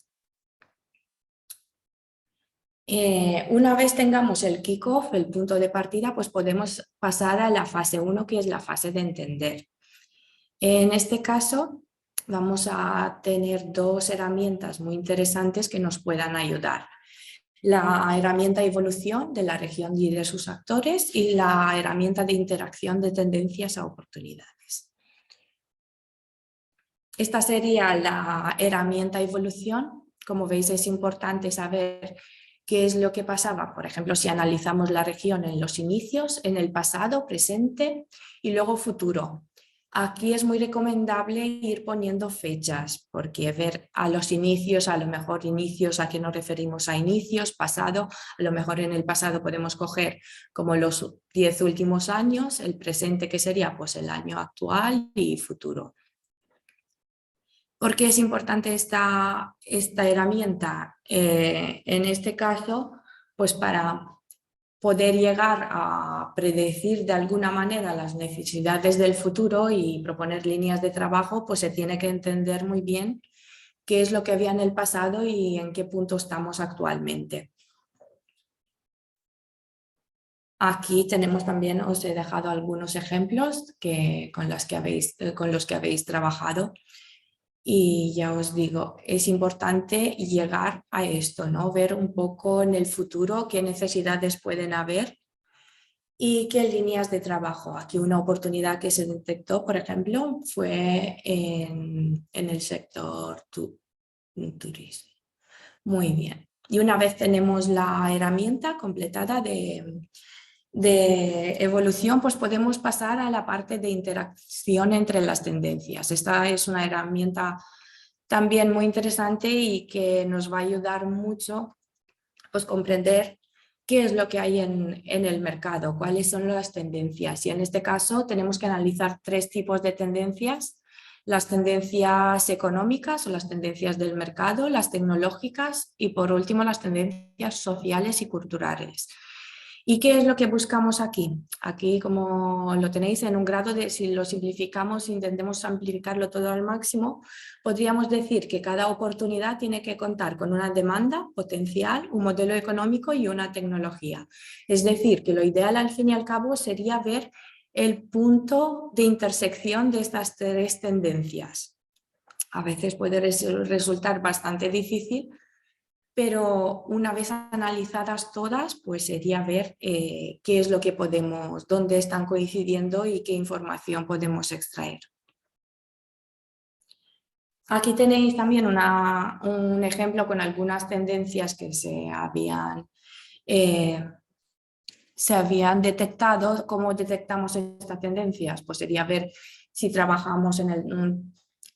Una vez tengamos el kick-off, el punto de partida, pues podemos pasar a la fase 1, que es la fase de entender. En este caso vamos a tener dos herramientas muy interesantes que nos puedan ayudar. La herramienta evolución de la región y de sus actores y la herramienta de interacción de tendencias a oportunidades. Esta sería la herramienta evolución. Como veis, es importante saber qué es lo que pasaba, por ejemplo, si analizamos la región en los inicios, en el pasado, presente y luego futuro. Aquí es muy recomendable ir poniendo fechas, porque ver a los inicios, a lo mejor inicios, ¿a qué nos referimos? A inicios, pasado, a lo mejor en el pasado podemos coger como los 10 últimos años, el presente que sería pues el año actual y futuro. ¿Por qué es importante esta herramienta? En este caso, pues para poder llegar a predecir de alguna manera las necesidades del futuro y proponer líneas de trabajo, pues se tiene que entender muy bien qué es lo que había en el pasado y en qué punto estamos actualmente. Aquí tenemos también, os he dejado algunos ejemplos con los que habéis trabajado. Y ya os digo, es importante llegar a esto, ¿no? Ver un poco en el futuro qué necesidades pueden haber y qué líneas de trabajo. Aquí una oportunidad que se detectó, por ejemplo, fue en el sector turismo. Muy bien. Y una vez tenemos la herramienta completada de evolución, pues podemos pasar a la parte de interacción entre las tendencias. Esta es una herramienta también muy interesante y que nos va a ayudar mucho pues comprender qué es lo que hay en el mercado, cuáles son las tendencias. Y en este caso tenemos que analizar 3 tipos de tendencias: las tendencias económicas o las tendencias del mercado, las tecnológicas y por último las tendencias sociales y culturales. ¿Y qué es lo que buscamos aquí? Aquí, como lo tenéis en un grado de, si lo simplificamos, intentemos simplificarlo todo al máximo, podríamos decir que cada oportunidad tiene que contar con una demanda potencial, un modelo económico y una tecnología. Es decir, que lo ideal al fin y al cabo sería ver el punto de intersección de estas tres tendencias. A veces puede resultar bastante difícil, pero una vez analizadas todas, pues sería ver qué es lo que podemos, dónde están coincidiendo y qué información podemos extraer. Aquí tenéis también un ejemplo con algunas tendencias que se habían detectado. ¿Cómo detectamos estas tendencias? Pues sería ver si trabajamos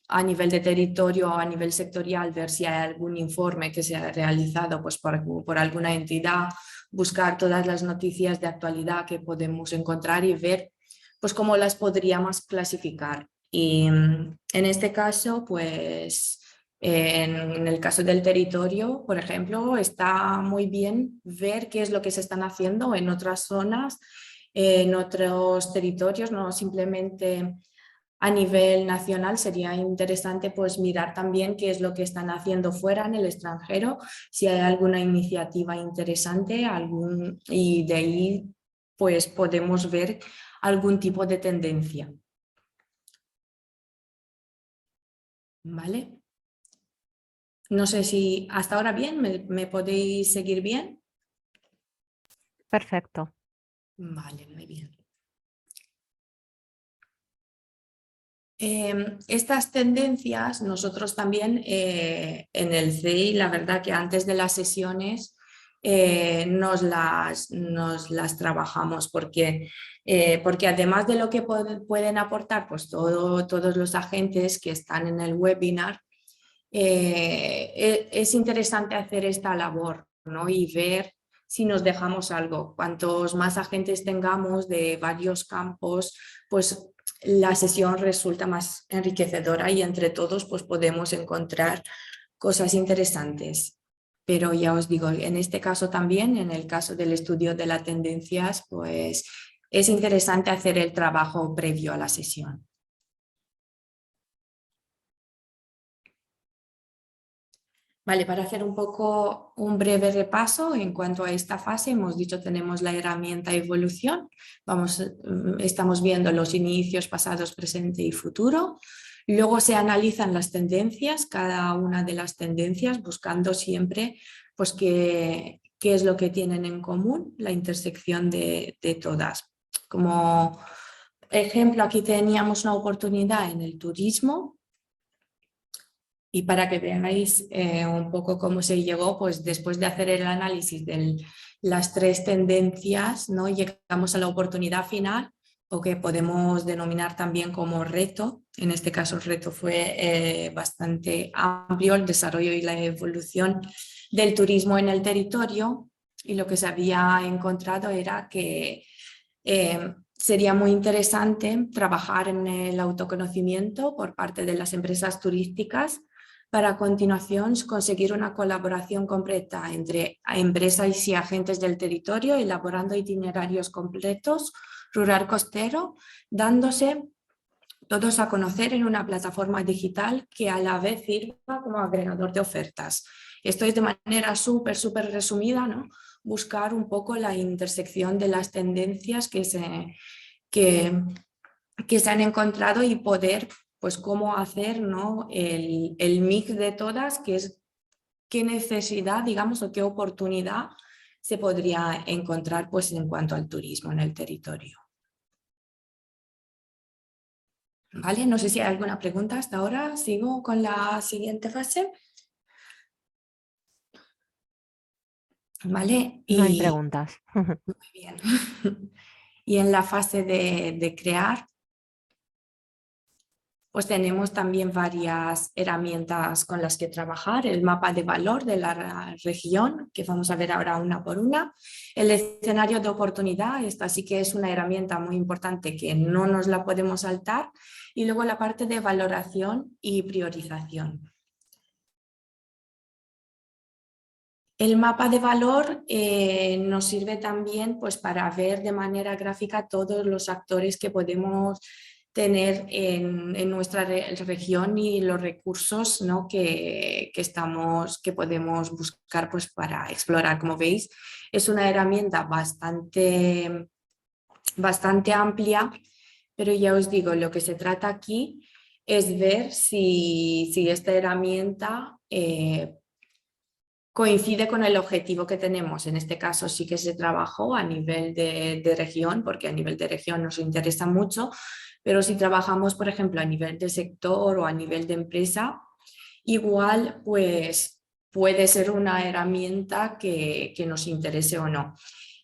a nivel de territorio o a nivel sectorial, ver si hay algún informe que se ha realizado pues, por alguna entidad, buscar todas las noticias de actualidad que podemos encontrar y ver pues, cómo las podríamos clasificar. Y en este caso, pues en el caso del territorio, por ejemplo, está muy bien ver qué es lo que se están haciendo en otras zonas, en otros territorios, no simplemente a nivel nacional. Sería interesante pues mirar también qué es lo que están haciendo fuera en el extranjero, si hay alguna iniciativa interesante, y de ahí pues podemos ver algún tipo de tendencia. ¿Vale? No sé si hasta ahora bien, ¿me podéis seguir bien? Perfecto. Vale, muy bien. Estas tendencias nosotros también en el CEI, la verdad que antes de las sesiones nos las trabajamos porque además de lo que pueden aportar pues todos los agentes que están en el webinar, es interesante hacer esta labor, ¿no? Y ver si nos dejamos algo. Cuantos más agentes tengamos de varios campos, pues la sesión resulta más enriquecedora y entre todos pues podemos encontrar cosas interesantes. Pero ya os digo, en este caso también, en el caso del estudio de las tendencias, pues es interesante hacer el trabajo previo a la sesión. Vale, para hacer un poco un breve repaso en cuanto a esta fase, hemos dicho tenemos la herramienta evolución, estamos viendo los inicios, pasados, presente y futuro. Luego se analizan las tendencias, cada una de las tendencias, buscando siempre pues, qué es lo que tienen en común, la intersección de todas. Como ejemplo, aquí teníamos una oportunidad en el turismo. Y para que veáis un poco cómo se llegó, pues después de hacer el análisis de las tres tendencias, ¿no? Llegamos a la oportunidad final, o que podemos denominar también como reto. En este caso el reto fue bastante amplio, el desarrollo y la evolución del turismo en el territorio, y lo que se había encontrado era que sería muy interesante trabajar en el autoconocimiento por parte de las empresas turísticas para a continuación conseguir una colaboración completa entre empresas y agentes del territorio, elaborando itinerarios completos rural costero, dándose todos a conocer en una plataforma digital que a la vez sirva como agregador de ofertas. Esto es de manera súper resumida, ¿no? Buscar un poco la intersección de las tendencias que se han encontrado y poder, pues cómo hacer, ¿no? el mix de todas, que es qué necesidad, digamos, o qué oportunidad se podría encontrar pues, en cuanto al turismo en el territorio. ¿Vale? No sé si hay alguna pregunta hasta ahora. ¿Sigo con la siguiente fase? ¿Vale? No hay preguntas. Muy bien. Y en la fase de crear, pues tenemos también varias herramientas con las que trabajar. El mapa de valor de la región, que vamos a ver ahora una por una. El escenario de oportunidad, esta sí que es una herramienta muy importante que no nos la podemos saltar. Y luego la parte de valoración y priorización. El mapa de valor nos sirve también pues, para ver de manera gráfica todos los actores que podemos tener en nuestra región y los recursos, ¿no? que podemos buscar pues, para explorar. Como veis, es una herramienta bastante amplia, pero ya os digo, lo que se trata aquí es ver si esta herramienta coincide con el objetivo que tenemos. En este caso sí que se trabajó a nivel de región, porque a nivel de región nos interesa mucho, pero si trabajamos, por ejemplo, a nivel de sector o a nivel de empresa, igual pues puede ser una herramienta que nos interese o no.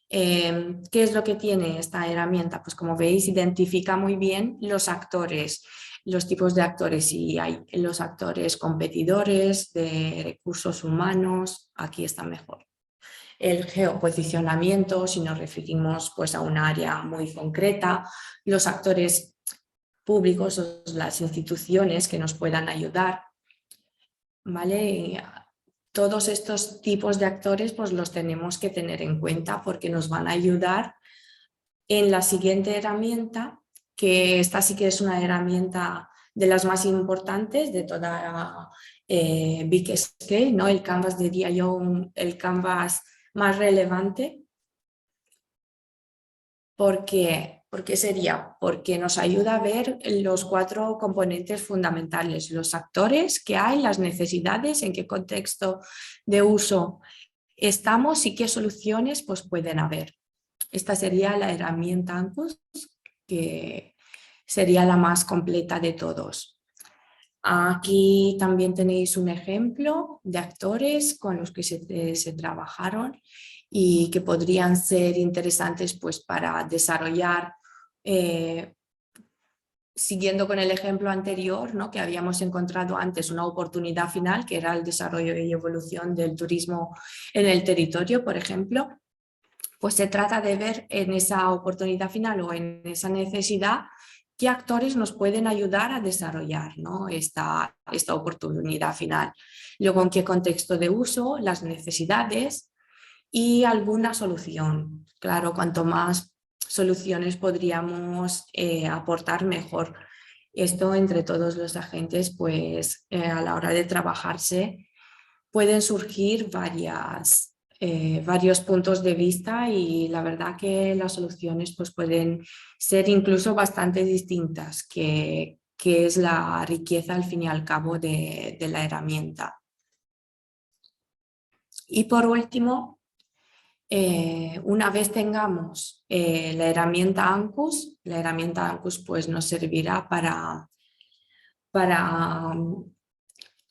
¿Qué es lo que tiene esta herramienta? Pues como veis, identifica muy bien los actores, los tipos de actores, y hay los actores competidores de recursos humanos, aquí está mejor. El geoposicionamiento, si nos referimos pues, a un área muy concreta, los actores públicos o las instituciones que nos puedan ayudar, ¿vale? Todos estos tipos de actores pues los tenemos que tener en cuenta porque nos van a ayudar en la siguiente herramienta, que esta sí que es una herramienta de las más importantes de toda Big Scale, ¿no? El Canvas, diría yo, el Canvas más relevante. ¿Por qué? ¿Por qué sería? Porque nos ayuda a ver los 4 componentes fundamentales, los actores que hay, las necesidades, en qué contexto de uso estamos y qué soluciones pues, pueden haber. Esta sería la herramienta Ankus, que sería la más completa de todos. Aquí también tenéis un ejemplo de actores con los que se trabajaron y que podrían ser interesantes pues, para desarrollar, siguiendo con el ejemplo anterior, ¿no? que habíamos encontrado antes, una oportunidad final, que era el desarrollo y evolución del turismo en el territorio, por ejemplo. Pues se trata de ver en esa oportunidad final o en esa necesidad qué actores nos pueden ayudar a desarrollar, ¿no? esta oportunidad final. Luego, en qué contexto de uso, las necesidades y alguna solución. Claro, cuanto más soluciones podríamos aportar, mejor. Esto entre todos los agentes, pues a la hora de trabajarse pueden surgir varios puntos de vista y la verdad que las soluciones pues, pueden ser incluso bastante distintas, que es la riqueza al fin y al cabo de la herramienta. Y por último, una vez tengamos la herramienta Ankus pues, nos servirá para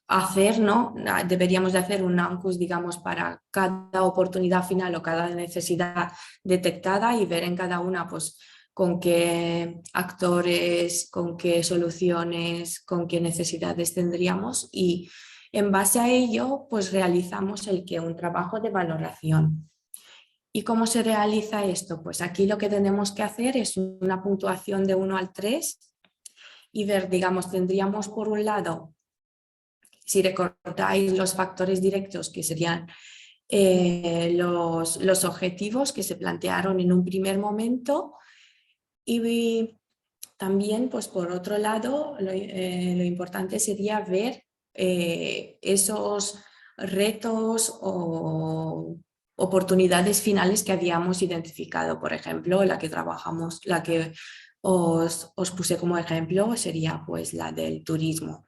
hacer, ¿no? Deberíamos de hacer un Ankus, digamos, para cada oportunidad final o cada necesidad detectada y ver en cada una, pues, con qué actores, con qué soluciones, con qué necesidades tendríamos, y en base a ello, pues, realizamos un trabajo de valoración. ¿Y cómo se realiza esto? Pues aquí lo que tenemos que hacer es una puntuación de 1 al 3 y ver, digamos, tendríamos por un lado, si recordáis, los factores directos, que serían los objetivos que se plantearon en un primer momento, y también, pues por otro lado, lo importante sería ver esos retos o oportunidades finales que habíamos identificado. Por ejemplo, la que trabajamos, la que os puse como ejemplo sería pues la del turismo.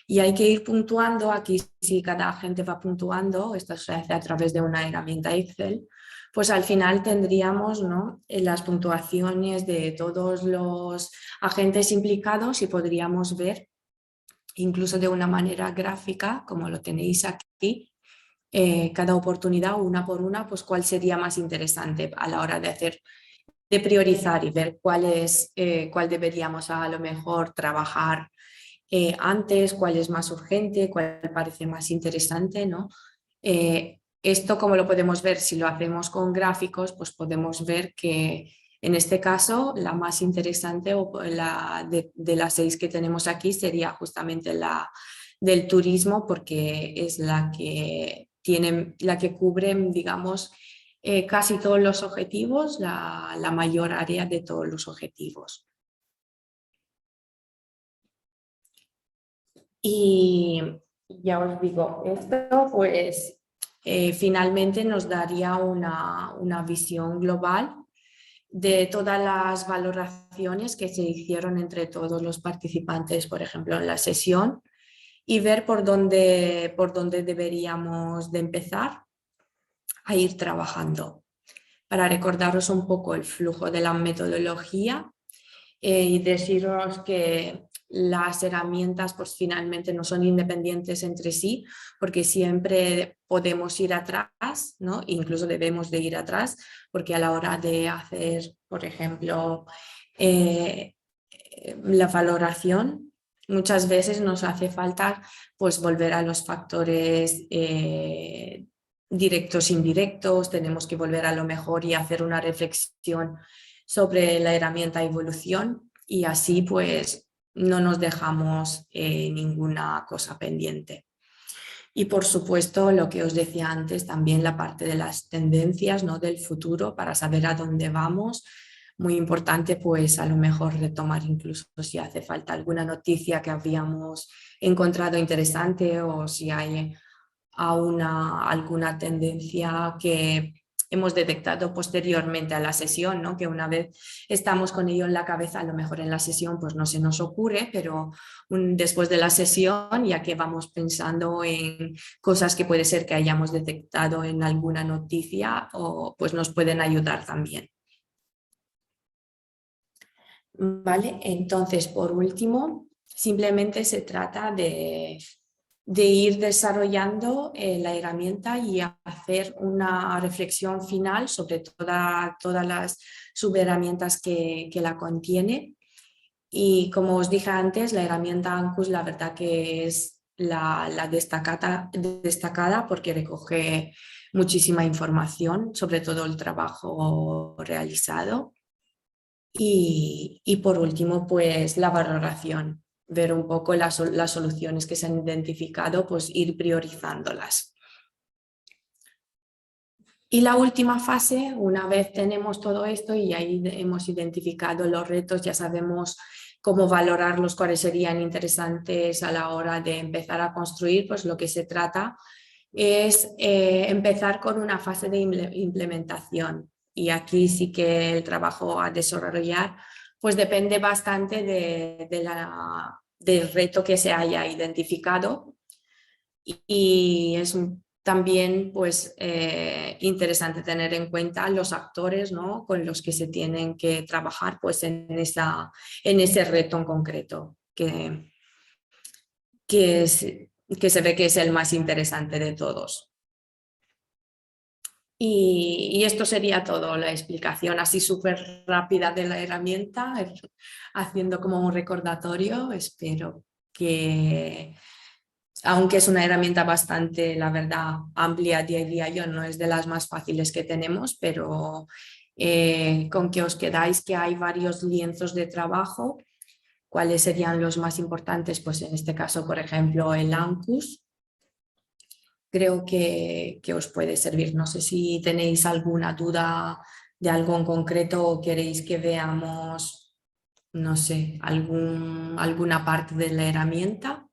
Y hay que ir puntuando, aquí si cada agente va puntuando, esto se hace a través de una herramienta Excel, pues al final tendríamos, ¿no?, las puntuaciones de todos los agentes implicados y podríamos ver, incluso de una manera gráfica, como lo tenéis aquí, cada oportunidad, una por una, pues cuál sería más interesante a la hora de priorizar y ver cuál deberíamos a lo mejor trabajar antes, cuál es más urgente, cuál parece más interesante, ¿no? Esto, como lo podemos ver, si lo hacemos con gráficos, pues podemos ver que en este caso la más interesante de las 6 que tenemos aquí sería justamente la del turismo, porque es la que la que cubre, digamos, casi todos los objetivos, la mayor área de todos los objetivos. Y ya os digo, esto pues finalmente nos daría una visión global de todas las valoraciones que se hicieron entre todos los participantes, por ejemplo, en la sesión, y ver por dónde deberíamos de empezar a ir trabajando. Para recordaros un poco el flujo de la metodología y deciros que las herramientas pues finalmente no son independientes entre sí, porque siempre podemos ir atrás, ¿no? Incluso debemos de ir atrás, porque a la hora de hacer, por ejemplo, la valoración, muchas veces nos hace falta pues volver a los factores directos, indirectos, tenemos que volver a lo mejor y hacer una reflexión sobre la herramienta evolución, y así pues no nos dejamos ninguna cosa pendiente. Y por supuesto, lo que os decía antes, también la parte de las tendencias, ¿no? Del futuro, para saber a dónde vamos. Muy importante, pues a lo mejor retomar incluso si hace falta alguna noticia que habíamos encontrado interesante, o si hay alguna tendencia que hemos detectado posteriormente a la sesión, ¿no? Que una vez estamos con ello en la cabeza, a lo mejor en la sesión pues no se nos ocurre, pero después de la sesión, ya que vamos pensando en cosas que puede ser que hayamos detectado en alguna noticia, o pues nos pueden ayudar también. Vale, entonces por último, simplemente se trata de ir desarrollando la herramienta y hacer una reflexión final sobre todas las subherramientas que la contiene. Y como os dije antes, la herramienta Ankus la verdad que es la destacada porque recoge muchísima información, sobre todo el trabajo realizado. Y por último, pues la valoración, ver un poco las soluciones que se han identificado, pues ir priorizándolas. Y la última fase, una vez tenemos todo esto y ahí hemos identificado los retos, ya sabemos cómo valorarlos, cuáles serían interesantes a la hora de empezar a construir, pues lo que se trata es empezar con una fase de implementación. Y aquí sí que el trabajo a desarrollar pues depende bastante del reto que se haya identificado, y es también pues interesante tener en cuenta los actores, ¿no? Con los que se tienen que trabajar pues en ese reto en concreto que se ve que es el más interesante de todos. Y esto sería todo, la explicación así súper rápida de la herramienta, haciendo como un recordatorio. Espero que, aunque es una herramienta bastante, la verdad, amplia, diría yo, no es de las más fáciles que tenemos, pero con que os quedáis que hay varios lienzos de trabajo. ¿Cuáles serían los más importantes? Pues en este caso, por ejemplo, el Ankus. Creo que os puede servir. No sé si tenéis alguna duda de algo en concreto o queréis que veamos, no sé, alguna parte de la herramienta.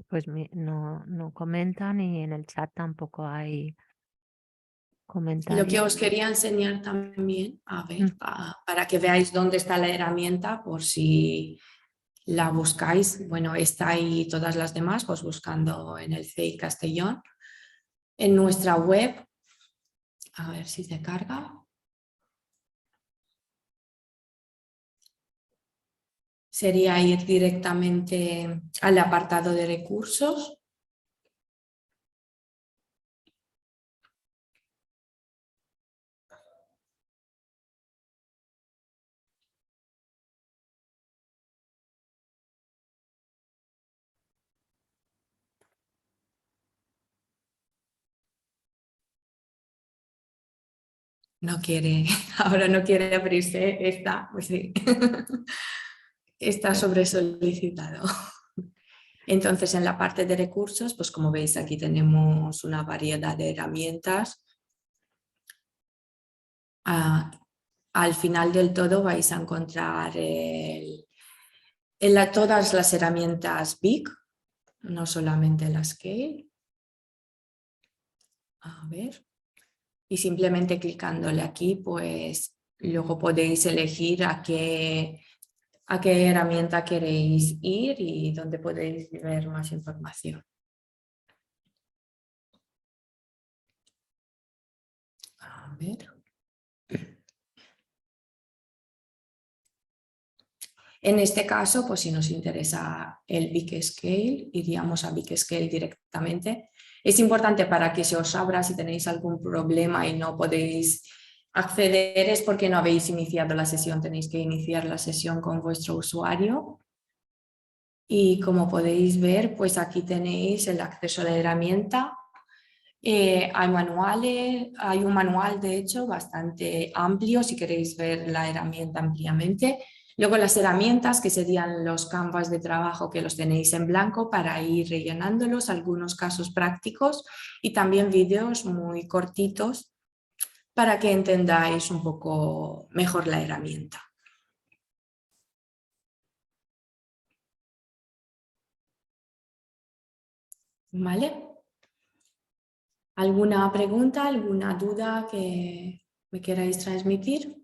Pues no comentan, y en el chat tampoco hay Lo comentarios. que os quería enseñar también, a ver, para que veáis dónde está la herramienta, por si la buscáis. Bueno, está ahí todas las demás, pues buscando en el CEI Castellón. En nuestra web, a ver si se carga. Sería ir directamente al apartado de recursos. no quiere, ahora no quiere abrirse esta, pues sí, está sobresolicitado. Entonces, en la parte de recursos, pues como veis aquí tenemos una variedad de herramientas. Al final del todo vais a encontrar todas las herramientas BIC, no solamente la Scale. A ver. Y simplemente clicándole aquí, pues luego podéis elegir a qué herramienta queréis ir y dónde podéis ver más información. A ver. En este caso, pues si nos interesa el Big Scale, iríamos a Big Scale directamente. Es importante para que se os abra si tenéis algún problema y no podéis acceder, es porque no habéis iniciado la sesión. Tenéis que iniciar la sesión con vuestro usuario. Y como podéis ver, pues aquí tenéis el acceso a la herramienta. Hay manuales, hay un manual de hecho bastante amplio si queréis ver la herramienta ampliamente. Luego las herramientas que serían los canvas de trabajo que los tenéis en blanco para ir rellenándolos, algunos casos prácticos y también vídeos muy cortitos para que entendáis un poco mejor la herramienta. ¿Vale? ¿Alguna pregunta, alguna duda que me queráis transmitir?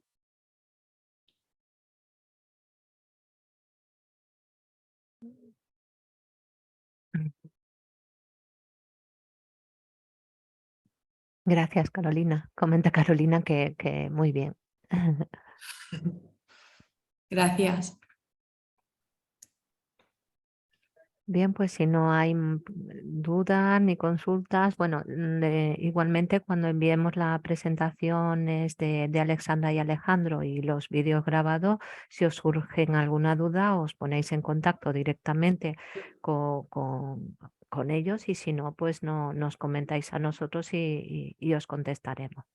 Gracias, Carolina. Comenta Carolina que muy bien. Gracias. Bien, pues si no hay dudas ni consultas, bueno, igualmente cuando enviemos las presentaciones de Alexandra y Alejandro y los vídeos grabados, si os surgen alguna duda, os ponéis en contacto directamente con ellos y si no, pues nos comentáis a nosotros y os contestaremos.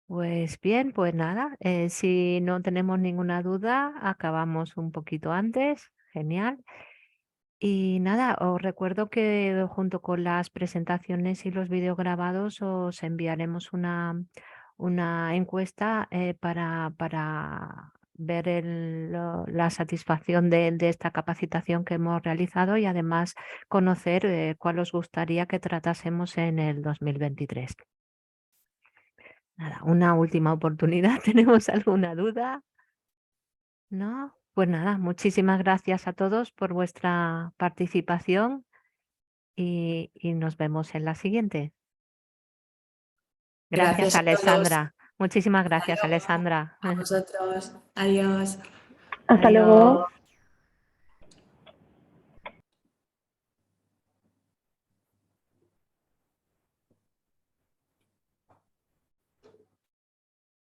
Pues bien, pues nada, si no tenemos ninguna duda, acabamos un poquito antes, genial. Y nada, os recuerdo que junto con las presentaciones y los vídeos grabados os enviaremos una encuesta para ver la satisfacción de esta capacitación que hemos realizado y además conocer cuál os gustaría que tratásemos en el 2023. Nada, una última oportunidad. ¿Tenemos alguna duda? ¿No? Pues nada, muchísimas gracias a todos por vuestra participación y nos vemos en la siguiente. Gracias, Gracias a todos. Alessandra. Muchísimas Hasta gracias, luego. Alessandra. A vosotros. Adiós. Hasta luego. Adiós.